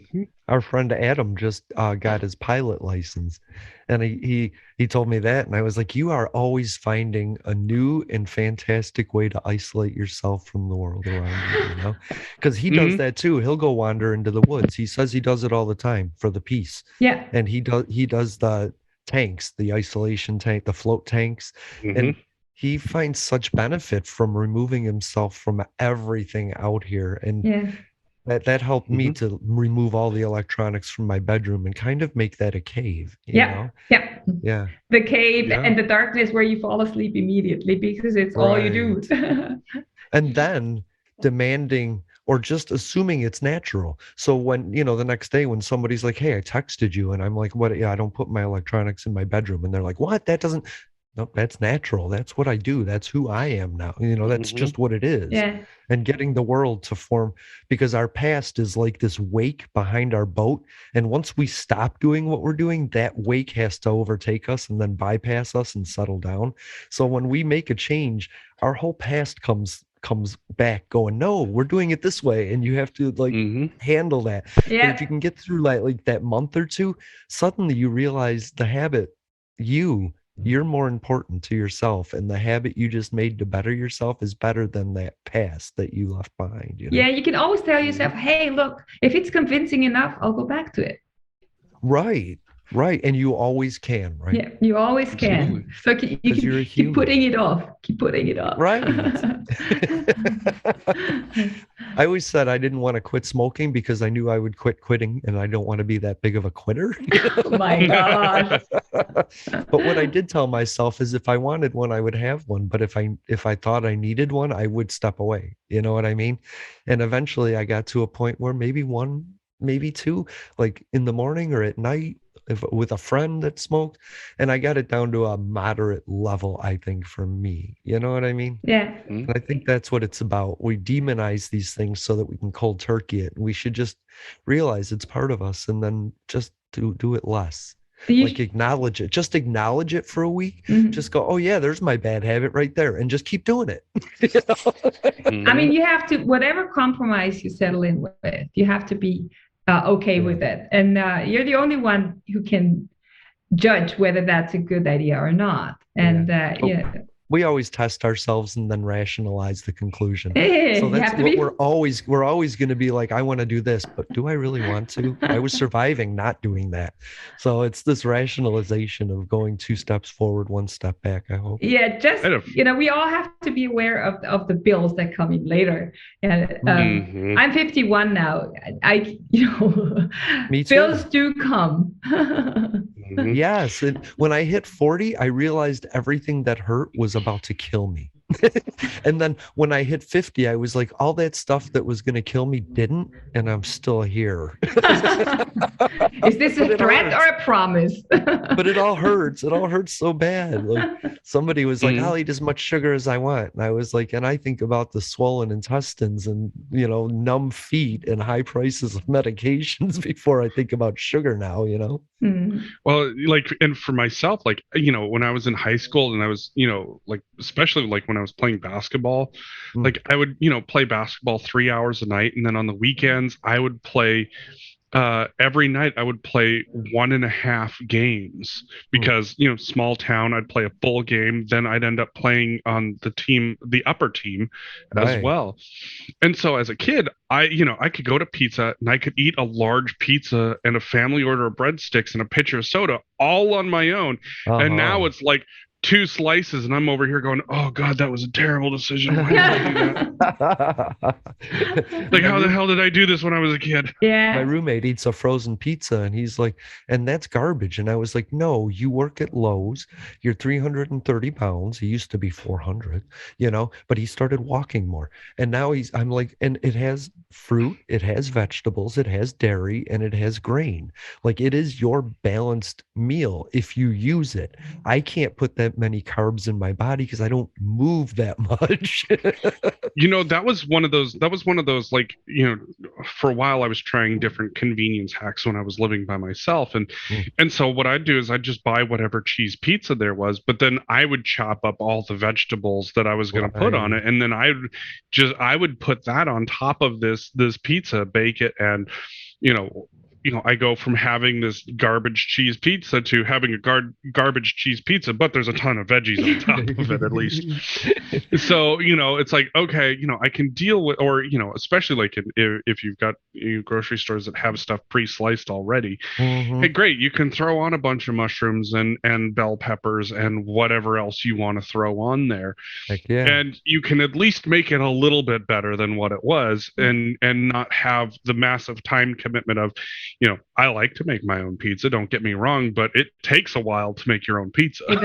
Our friend Adam just got his pilot license, and he told me that, and I was like, you are always finding a new and fantastic way to isolate yourself from the world around you, because he does that too. He'll go wander into the woods. He says he does it all the time for the peace. Yeah. And he does the tanks, the isolation tank, the float tanks, and he finds such benefit from removing himself from everything out here. And that helped me to remove all the electronics from my bedroom and kind of make that a cave. You know? Yeah. The cave and the darkness where you fall asleep immediately because it's all you do. And then demanding or just assuming it's natural. So when, the next day when somebody's like, hey, I texted you, and I'm like, what? Yeah, I don't put my electronics in my bedroom. And they're like, what? That doesn't. Nope, that's natural. That's what I do. That's who I am now. That's just what it is. Yeah. And getting the world to form, because our past is like this wake behind our boat. And once we stop doing what we're doing, that wake has to overtake us and then bypass us and settle down. So when we make a change, our whole past comes back going, no, we're doing it this way. And you have to handle that. Yeah. But if you can get through like that month or two, suddenly you realize the habit, you're more important to yourself, and the habit you just made to better yourself is better than that past that you left behind. Yeah, you can always tell yourself, hey, look, if it's convincing enough, I'll go back to it. Right. And you always can, right? Yeah, you always can. So you can keep putting it off. Right. I always said I didn't want to quit smoking because I knew I would quit quitting, and I don't want to be that big of a quitter. Oh my gosh. But what I did tell myself is if I wanted one, I would have one. But if I thought I needed one, I would step away. You know what I mean? And eventually I got to a point where maybe one, maybe two, like in the morning or at night, with a friend that smoked, and I got it down to a moderate level, I think, for me. You know what I mean? Yeah. And I think that's what it's about. We demonize these things so that we can cold turkey it. We should just realize it's part of us and then just do it less. You Like acknowledge it. Just acknowledge it for a week. Mhm. Just go, oh yeah, there's my bad habit right there, and just keep doing it. You know? I mean, you have to, whatever compromise you settle in with, you have to be okay with it. And you're the only one who can judge whether that's a good idea or not. And we always test ourselves and then rationalize the conclusion. Hey, so that's what we're always going to be like, I want to do this, but do I really want to? I was surviving not doing that. So it's this rationalization of going 2 steps forward, 1 step back, I hope. Yeah, just, we all have to be aware of the bills that come in later. And I'm 51 now. Me too. Bills do come. Yes. And when I hit 40, I realized everything that hurt was about to kill me. And then when I hit 50, I was like, all that stuff that was going to kill me didn't, and I'm still here. Is this a threat or a promise? But it all hurts. It all hurts so bad. Like somebody was like, I'll eat as much sugar as I want. And I was like, and I think about the swollen intestines and, numb feet and high prices of medications before I think about sugar now, Well, and for myself, when I was in high school and I was, especially when I was playing basketball, I would, play basketball 3 hours a night. And then on the weekends, I would play, every night I would play 1.5 games because, small town, I'd play a full game. Then I'd end up playing on the upper team as well. And so as a kid, I could go to pizza and I could eat a large pizza and a family order of breadsticks and a pitcher of soda all on my own. And now it's like 2 slices and I'm over here going, oh God, that was a terrible decision. Why did I do that? How the hell did I do this when I was a kid? Yeah. My roommate eats a frozen pizza and he's like, and that's garbage. And I was like, no, you work at Lowe's. You're 330 pounds. He used to be 400, but he started walking more. And now I'm like, and it has fruit, it has vegetables, it has dairy, and it has grain. Like it is your balanced meal if you use it. I can't put that many carbs in my body because I don't move that much. That was one of those for a while I was trying different convenience hacks when I was living by myself, and so what I'd do is I'd just buy whatever cheese pizza there was, but then I would chop up all the vegetables that I was going to put on it, and then I would put that on top of this pizza, bake it, and I go from having this garbage cheese pizza to having a garbage cheese pizza, but there's a ton of veggies on top of it at least. So, it's like, okay, I can deal with, or, especially if you've got grocery stores that have stuff pre-sliced already. Hey, great. You can throw on a bunch of mushrooms and bell peppers and whatever else you want to throw on there. Heck yeah. And you can at least make it a little bit better than what it was and not have the massive time commitment of, I like to make my own pizza, don't get me wrong, but it takes a while to make your own pizza. It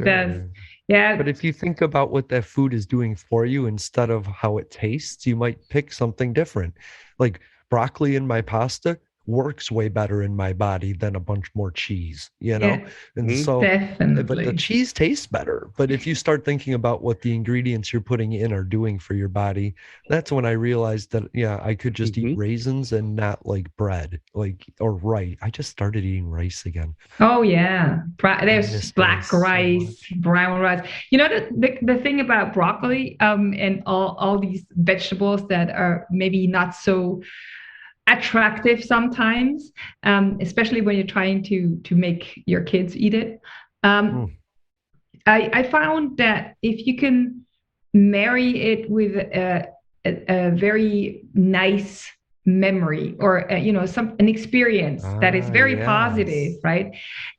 does. Yeah. But if you think about what that food is doing for you instead of how it tastes, you might pick something different. Like broccoli in my pasta works way better in my body than a bunch more cheese, and so definitely. But the cheese tastes better. But if you start thinking about what the ingredients you're putting in are doing for your body, that's when I realized that I could just eat raisins and not like bread, or rice. I just started eating rice again. Oh yeah, there's black rice, brown rice. The thing about broccoli and all these vegetables that are maybe not so attractive sometimes, especially when you're trying to make your kids eat it. I found that if you can marry it with a very nice memory or an experience that is very positive, right?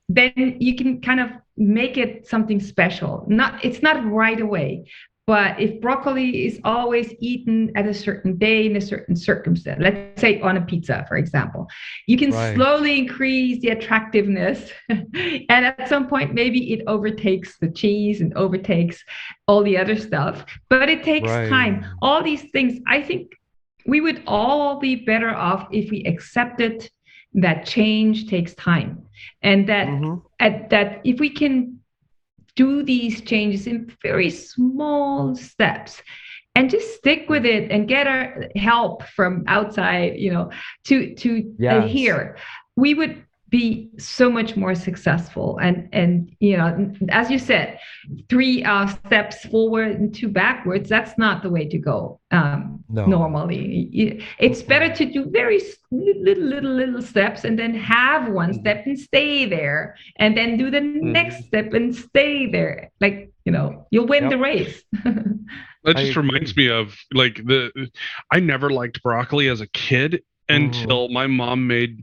Then you can kind of make it something special. It's not right away. But if broccoli is always eaten at a certain day in a certain circumstance, let's say on a pizza, for example, you can slowly increase the attractiveness. And at some point, maybe it overtakes the cheese and overtakes all the other stuff. But it takes time. All these things, I think we would all be better off if we accepted that change takes time. And that if we can do these changes in very small steps and just stick with it and get our help from outside, to adhere, we would be so much more successful. And you know, as you said, 3 steps forward and 2 backwards, that's not the way to go. No. Normally it's better to do very little steps and then have 1 step and stay there, and then do the next step and stay there. Like, you know, you'll win the race. That just reminds me of like I never liked broccoli as a kid until my mom made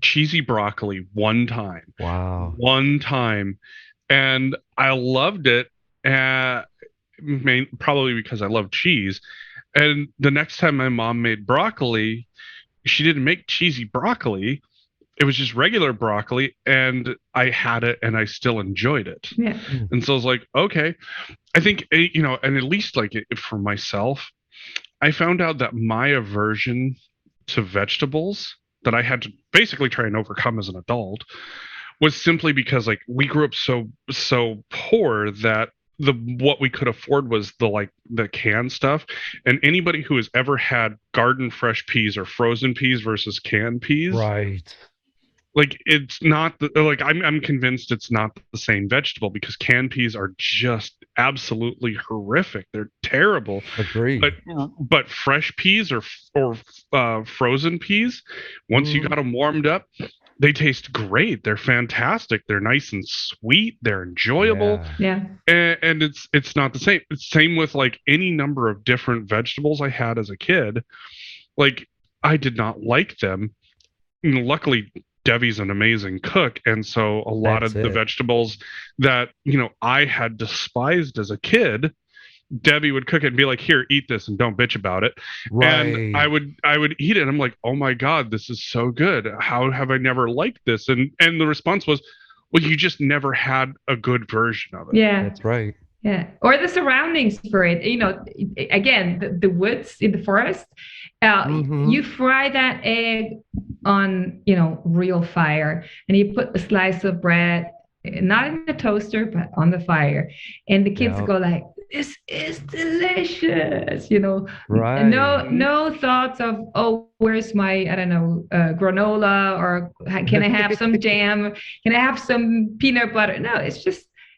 cheesy broccoli one time. Wow. One time. And I loved it. Probably because I love cheese. And the next time my mom made broccoli, she didn't make cheesy broccoli. It was just regular broccoli, and I had it and I still enjoyed it. Yeah. And so I was like, okay. I think, you know, and at least like for myself, I found out that my aversion to vegetables that I had to basically try and overcome as an adult was simply because like we grew up so poor that what we could afford was the canned stuff. And anybody who has ever had garden fresh peas or frozen peas versus canned peas, right? Like it's not like I'm convinced it's not the same vegetable, because canned peas are just absolutely horrific. They're terrible. Agreed. But fresh peas or frozen peas, once you got them warmed up, they taste great. They're fantastic. They're nice and sweet. They're enjoyable. Yeah. And it's not the same. It's same with like any number of different vegetables I had as a kid. Like I did not like them. You know, luckily Debbie's an amazing cook, and so a lot of the vegetables that, you know, I had despised as a kid, Debbie would cook it and be like, "Here, eat this and don't bitch about it." Right. And I would eat it, and I'm like, "Oh my God, this is so good. How have I never liked this?" And the response was, "Well, you just never had a good version of it." Yeah, that's right. Yeah, or the surroundings for it. You know, again, the woods in the forest. You fry that egg on, you know, real fire, and you put a slice of bread, not in the toaster, but on the fire, and the kids go like, "This is delicious," you know. Right. No thoughts of, oh, where's my, I don't know, granola, or can I have some jam? Can I have some peanut butter? No,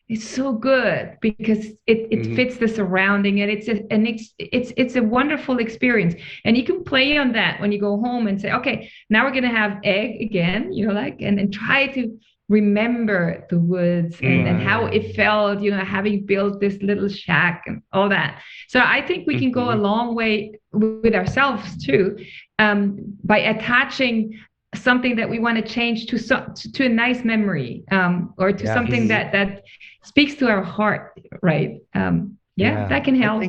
it's so good because it fits the surrounding, and it's a wonderful experience. And you can play on that when you go home and say, okay, now we're gonna have egg again, you know, like, and try to remember the woods and how it felt, you know, having built this little shack and all that. So I think we can go a long way with ourselves too, by attaching something that we want to change to a nice memory, or to something that speaks to our heart, right? That can help.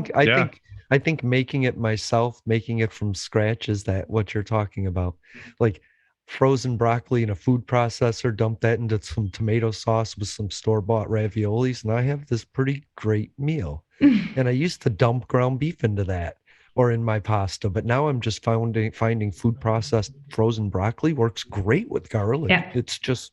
I think making it myself, making it from scratch, is that what you're talking about? Like frozen broccoli in a food processor, dump that into some tomato sauce with some store-bought raviolis, and I have this pretty great meal. And I used to dump ground beef into that, or in my pasta, but now I'm just finding food processed frozen broccoli works great with garlic. Yeah. It's just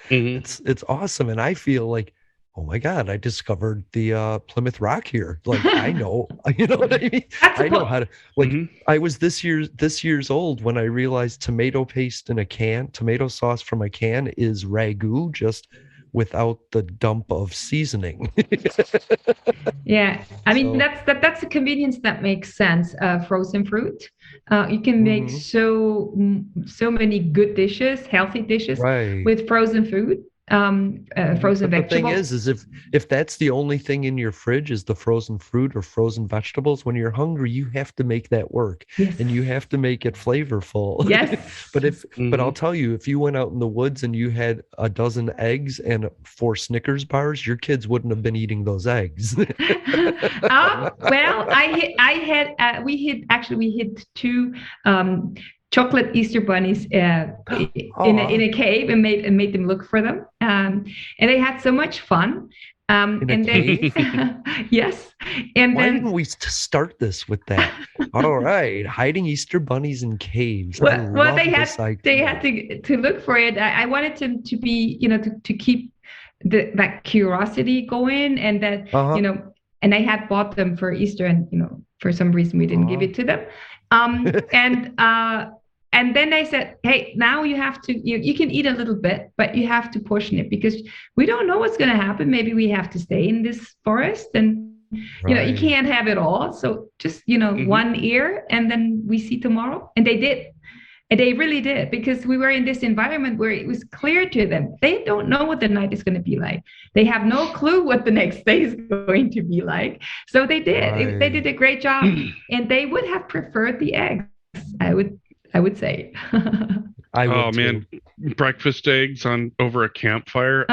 it's awesome. And I feel like, oh my God, I discovered the Plymouth Rock here. Like I know, you know what I mean? I know how to, like, I was this year's old when I realized tomato paste in a can, tomato sauce from a can is ragu, just without the dump of seasoning. Yeah, I mean, that's a convenience that makes sense. Frozen fruit, you can make so many good dishes, healthy dishes with frozen food. Frozen vegetables. The thing is if that's the only thing in your fridge is the frozen fruit or frozen vegetables, when you're hungry, you have to make that work, and you have to make it flavorful. Yes. But I'll tell you, if you went out in the woods and you had a dozen eggs and 4 Snickers bars, your kids wouldn't have been eating those eggs. Well, we hid 2 chocolate Easter bunnies in a cave, and made them look for them, and they had so much fun. Yes. And why then, didn't we start this with that? All right, hiding Easter bunnies in caves. Well, they had to look for it. I wanted them to be, you know, to keep that curiosity going, and that you know. And I had bought them for Easter, and you know, for some reason we didn't give it to them. And then they said, hey, now you have to, you can eat a little bit, but you have to portion it because we don't know what's going to happen. Maybe we have to stay in this forest and, you can't have it all. So just, one ear and then we see tomorrow. And they did. And they really did, because we were in this environment where it was clear to them. They don't know what the night is going to be like. They have no clue what the next day is going to be like. So they did. Right. They did a great job. And they would have preferred the eggs, I would say. Man, breakfast eggs over a campfire.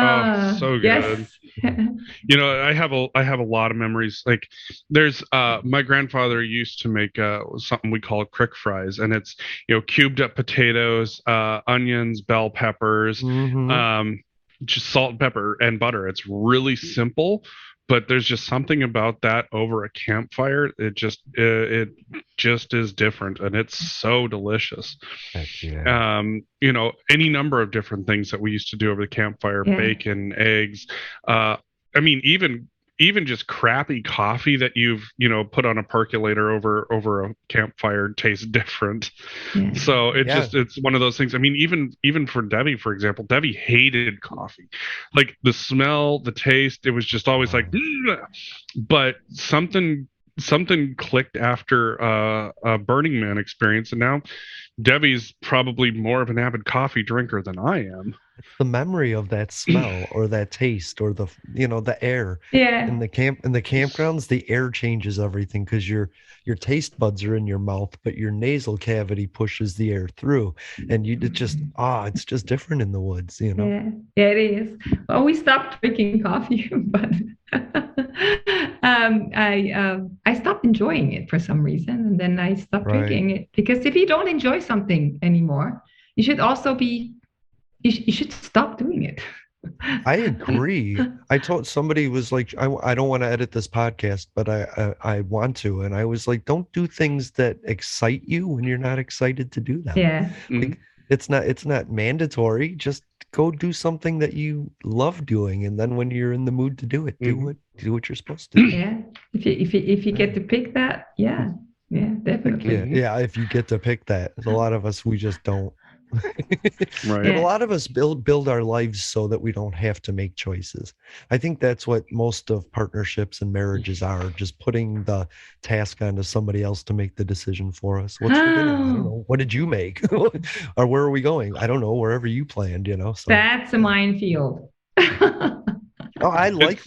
So good. Yes. I have a lot of memories. Like, there's my grandfather used to make something we call crick fries, and it's cubed up potatoes, onions, bell peppers, just salt, pepper, and butter. It's really simple, but there's just something about that over a campfire. It just is different, and it's so delicious. Heck yeah. Any number of different things that we used to do over the campfire, bacon, eggs. Even just crappy coffee that you've put on a percolator over a campfire tastes different. Yeah. So it's one of those things. I mean, even for Debbie, for example, Debbie hated coffee. Like, the smell, the taste, it was just always like, but something clicked after a Burning Man experience, and now Debbie's probably more of an avid coffee drinker than I am. It's the memory of that smell or that taste or the air. Yeah. In the campgrounds, the air changes everything, because your taste buds are in your mouth, but your nasal cavity pushes the air through, and it's just different in the woods, Yeah, it is. Well, we stopped drinking coffee, but I stopped enjoying it for some reason, and then I stopped drinking it, because if you don't enjoy something anymore, you should also you should stop doing it. I agree. I told somebody, was like, I don't want to edit this podcast, but I want to, and I was like, don't do things that excite you when you're not excited to do them. Yeah. Like, it's not mandatory. Just go do something that you love doing, and then when you're in the mood to do it, do what you're supposed to do. Yeah. If you get to pick that, yeah, definitely. Yeah. If you get to pick that, a lot of us, we just don't. Right. But a lot of us build our lives so that we don't have to make choices. I think that's what most of partnerships and marriages are, just putting the task onto somebody else to make the decision for us. What's for dinner? I don't know. What did you make? Or where are we going? I don't know. Wherever you planned, so. That's a minefield. I like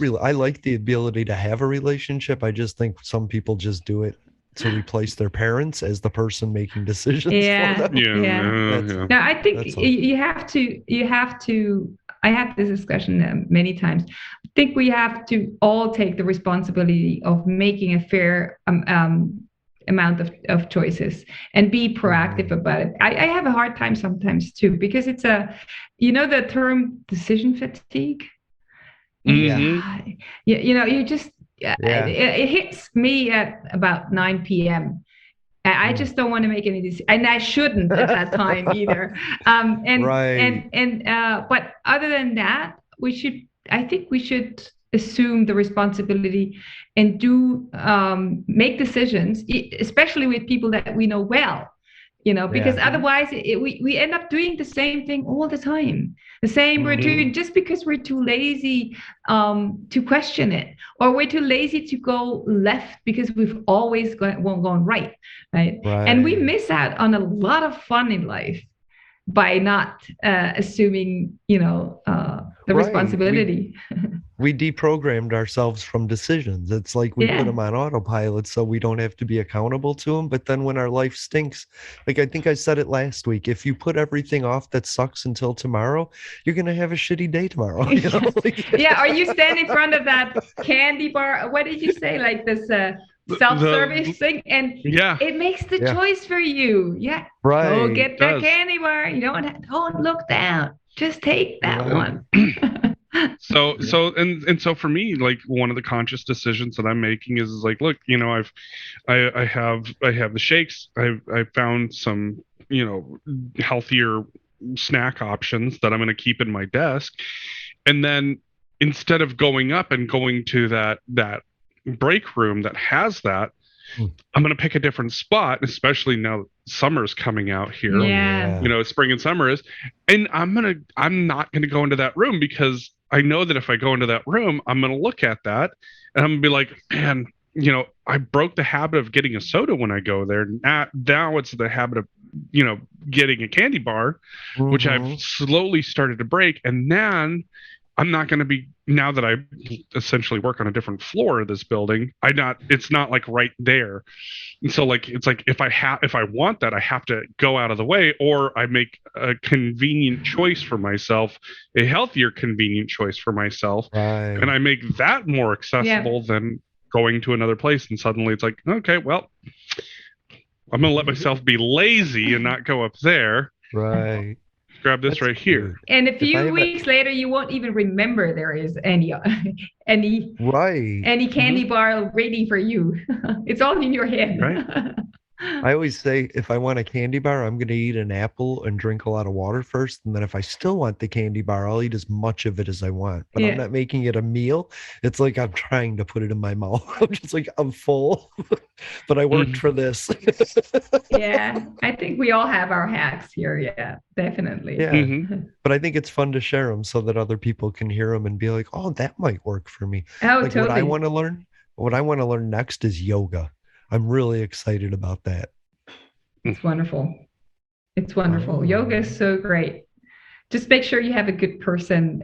the ability to have a relationship. I just think some people just do it to replace their parents as the person making decisions. Yeah. For them. No, I think you have to, I had this discussion many times. I think we have to all take the responsibility of making a fair amount of choices and be proactive about it. I have a hard time sometimes too, because it's the term decision fatigue. Mm-hmm. You just, it hits me at about 9 p.m. I just don't want to make any decisions, and I shouldn't at that time either. But other than that, I think we should assume the responsibility and do make decisions, especially with people that we know well. Because otherwise we end up doing the same thing all the time. The same we're doing just because we're too lazy to question it, or we're too lazy to go left because we've always gone right. And we miss out on a lot of fun in life by not assuming, the responsibility. We deprogrammed ourselves from decisions. It's like we put them on autopilot so we don't have to be accountable to them. But then when our life stinks, like I think I said it last week, if you put everything off that sucks until tomorrow, you're going to have a shitty day tomorrow. Or you stand in front of that candy bar. What did you say? Like this self-service thing, and it makes the choice for you. Go get that candy bar. You don't look down, just take that one. So for me, like, one of the conscious decisions that I'm making is like, look, I have the shakes. I found some healthier snack options that I'm going to keep in my desk, and then instead of going up and going to that break room that has that, I'm going to pick a different spot, especially now summer's coming out here. Yeah. You know, spring and summer is, and I'm not gonna go into that room because I know that if I go into that room, I'm gonna look at that and I'm gonna be like, man, you know, I broke the habit of getting a soda when I go there. Now it's the habit of, you know, getting a candy bar, which I've slowly started to break. And then I'm not going to be, now that I essentially work on a different floor of this building, it's not like right there. And so like, it's like, if I want that, I have to go out of the way, or I make a convenient choice for myself, a healthier, convenient choice for myself. And I make that more accessible than going to another place. And suddenly it's like, okay, well, I'm going to let myself be lazy and not go up there. Right. Grab this right here. And a few weeks later, you won't even remember there is any candy bar waiting for you. It's all in your head. Right. I always say, if I want a candy bar, I'm going to eat an apple and drink a lot of water first. And then if I still want the candy bar, I'll eat as much of it as I want. But I'm not making it a meal. It's like I'm trying to put it in my mouth. I'm just like, I'm full, but I worked for this. Yeah, I think we all have our hacks here. Yeah, definitely. Yeah. But I think it's fun to share them so that other people can hear them and be like, oh, that might work for me. Oh, like totally. What I want to learn next is yoga. I'm really excited about that. It's wonderful. It's wonderful. Yoga is so great. Just make sure you have a good person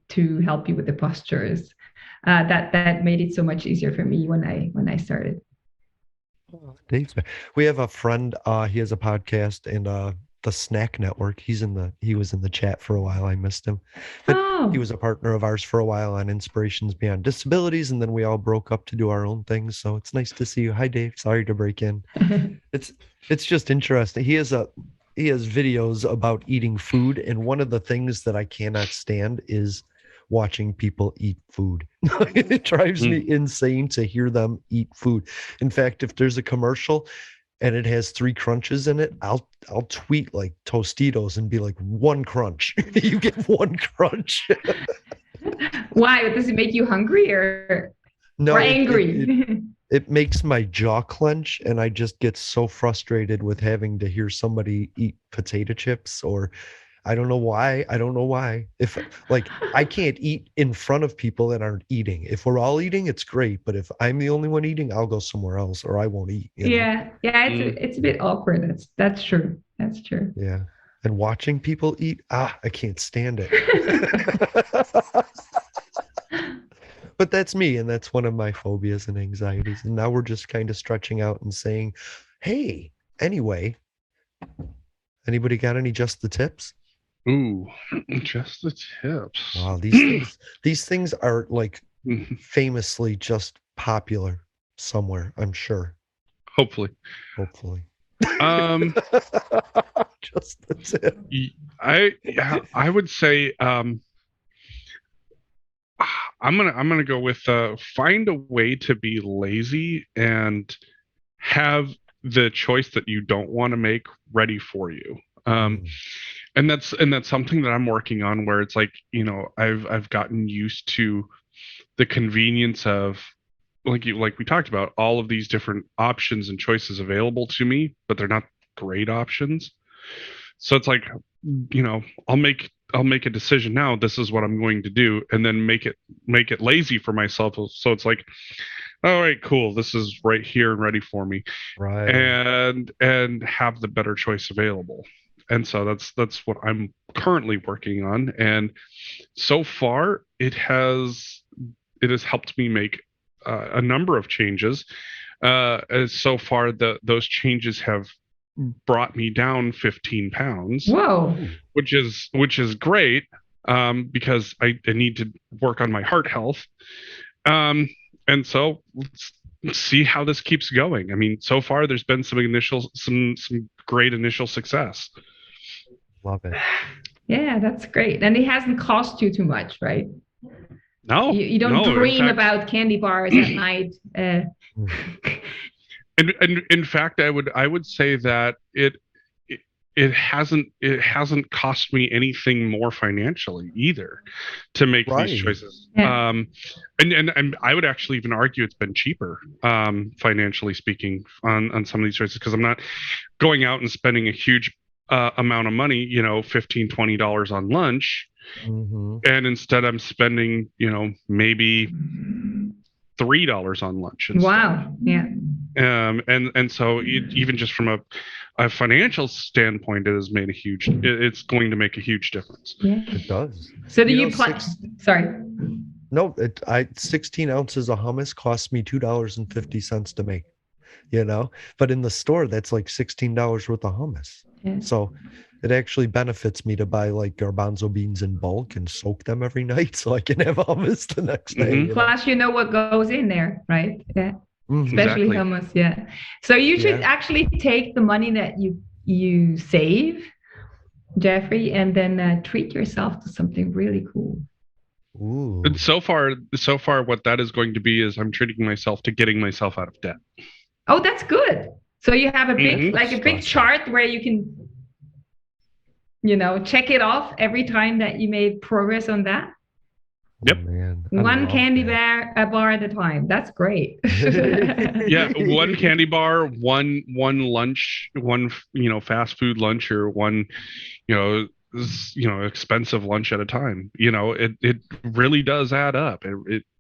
to help you with the postures. That made it so much easier for me when I started. Thanks, man. We have a friend. He has a podcast and the Snack Network. He was in the chat for a while. I missed him. But he was a partner of ours for a while on Inspirations Beyond Disabilities, and then we all broke up to do our own things. So it's nice to see you. Hi, Dave. Sorry to break in. It's just interesting. He has videos about eating food, and one of the things that I cannot stand is watching people eat food. It drives me insane to hear them eat food. In fact, if there's a commercial and it has 3 crunches in it, I'll tweet like Tostitos and be like, 1 crunch. You get 1 crunch. Why? Does it make you hungry or angry? It makes my jaw clench, and I just get so frustrated with having to hear somebody eat potato chips, or I don't know why. If like I can't eat in front of people that aren't eating. If we're all eating, it's great. But if I'm the only one eating, I'll go somewhere else, or I won't eat. Yeah. It's a bit awkward. That's true. That's true. Yeah. And watching people eat, I can't stand it. But that's me, and that's one of my phobias and anxieties. And now we're just kind of stretching out and saying, hey, anyway, anybody got any just the tips? Ooh, just the tips. Wow, these things are like famously just popular somewhere, I'm sure. Hopefully. Just the tip. I would say I'm gonna go with find a way to be lazy and have the choice that you don't want to make ready for you. And that's something that I'm working on, where it's like, you know, I've gotten used to the convenience of like we talked about, all of these different options and choices available to me, but they're not great options. So it's like, you know, I'll make a decision now. This is what I'm going to do, and then make it lazy for myself. So it's like, all right, cool. This is right here and ready for me, right? And have the better choice available. And so that's what I'm currently working on. And so far, it has helped me make a number of changes. So far, those changes have brought me down 15 pounds. Whoa! Which is great, because I need to work on my heart health. And so let's see how this keeps going. I mean, so far there's been some great initial success. Love it. Yeah, that's great. And it hasn't cost you too much, right? No. You don't dream about candy bars at night. And in fact, I would say that it hasn't cost me anything more financially either to make these choices. Yeah. And I would actually even argue it's been cheaper, financially speaking, on some of these choices, because I'm not going out and spending a huge amount of money, $15-$20 on lunch. Mm-hmm. And instead I'm spending, maybe $3 on lunch instead. Wow. Yeah. And so even just from a financial standpoint, it's going to make a huge difference. Yeah. It does. So do you plan? Sorry. No, 16 ounces of hummus cost me $2.50 to make, but in the store, that's like $16 worth of hummus. Yeah. So it actually benefits me to buy like garbanzo beans in bulk and soak them every night so I can have hummus the next day. Plus, what goes in there, right? Yeah. Mm-hmm. Especially Exactly. hummus. Yeah. So you should actually take the money that you save, Jeffrey, and then treat yourself to something really cool. Ooh. And so far, what that is going to be is I'm treating myself to getting myself out of debt. Oh, that's good. So you have a big, a big chart where you can, check it off every time that you made progress on that. Yep. Oh, man. One candy bar at a time. That's great. Yeah, one candy bar, one lunch, one fast food lunch, or one expensive lunch at a time. It really does add up.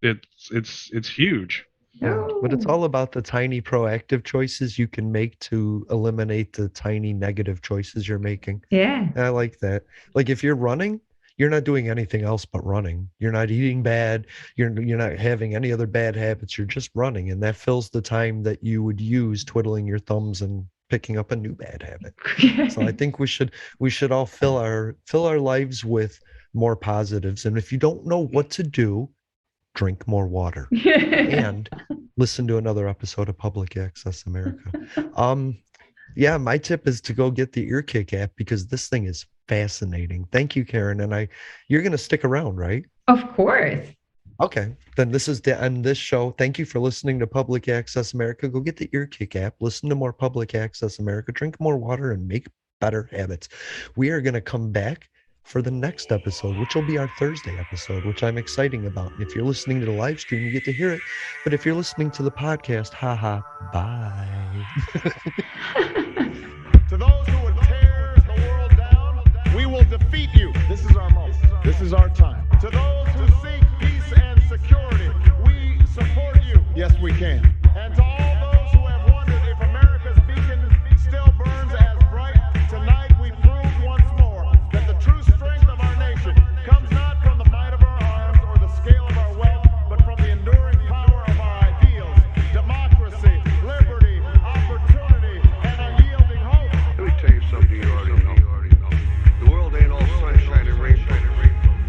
It's huge. Yeah, but it's all about the tiny proactive choices you can make to eliminate the tiny negative choices you're making. Yeah. And I like that. Like if you're running, you're not doing anything else but running. You're not eating bad. You're not having any other bad habits. You're just running, and that fills the time that you would use twiddling your thumbs and picking up a new bad habit. So I think we should all fill our lives with more positives. And if you don't know what to do, drink more water and listen to another episode of Public Access America. Yeah, my tip is to go get the EarKick app because this thing is fascinating. Thank you, Karin. And you're going to stick around, right? Of course. Okay, then this is the end of this show. Thank you for listening to Public Access America. Go get the EarKick app, listen to more Public Access America, drink more water, and make better habits. We are going to come back for the next episode, which will be our Thursday episode, which I'm exciting about. If you're listening to the live stream, you get to hear it. But if you're listening to the podcast, bye. To those who would tear the world down, we will defeat you. This is our moment. This is our time. To those who seek peace and security, we support you. Yes, we can. And to all those who have wondered if America's beacon still burns as bright, tonight we prove once more that the true strength of our nation comes not from the might of our arms or the scale of our wealth, but from the enduring power of our ideals, democracy, liberty, opportunity, and unyielding hope. Let me tell you something you already know. The world ain't all sunshine and rainbow.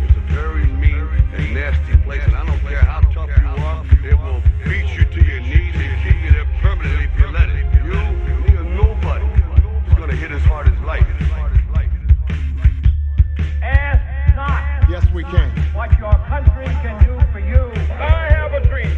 It's a very mean and nasty place, and I don't care how tough you are, it will beat you to your knees and keep you there permanently if you let it. You, me, or nobody is gonna hit as hard as life. Ask not. Yes, we can. What your country can do for you. I have a dream.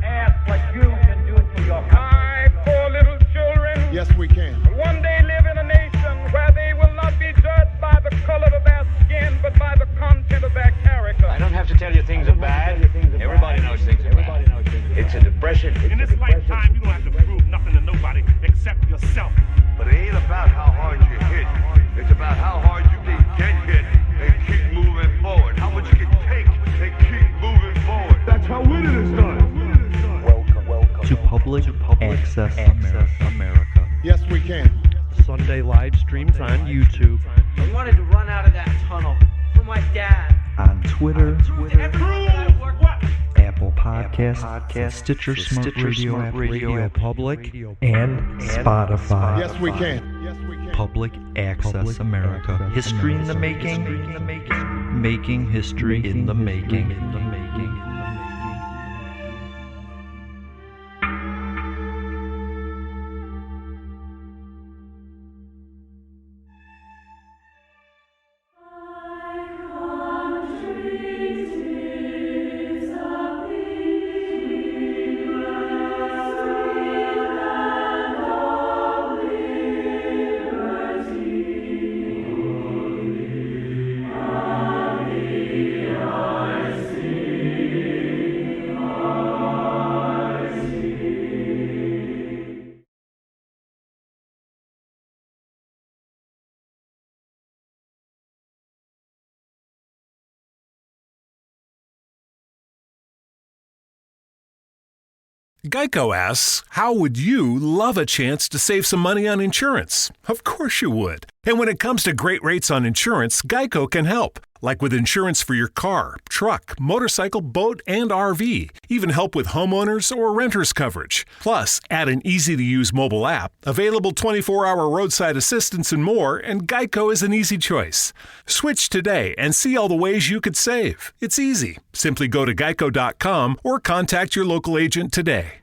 Ask what you can do for your country. I, poor little children. Yes, we can. One day live in a nation where they will not be judged by the color of their skin, but by the content of their character. I don't have to tell you things are bad. Everybody knows things are bad. It's a depression. In this lifetime, you don't have to prove nothing to nobody except yourself. But it ain't about how hard you hit. It's about how hard you can get hit and keep moving forward. How much you can take and keep moving forward. That's how winning is done. Welcome to Public Access America. Yes, we can. Sunday live streams on YouTube, I wanted to run out of that tunnel for my dad. on Twitter, What? Apple Podcasts, Stitcher Smart Radio app, Radio Public, and Spotify. Yes, we can. Yes, we can. Public Access America. History in the making. Making history in the making. Geico asks, how would you love a chance to save some money on insurance? Of course you would. And when it comes to great rates on insurance, Geico can help. Like with insurance for your car, truck, motorcycle, boat, and RV. Even help with homeowners or renters coverage. Plus, add an easy-to-use mobile app, available 24-hour roadside assistance and more, and Geico is an easy choice. Switch today and see all the ways you could save. It's easy. Simply go to geico.com or contact your local agent today.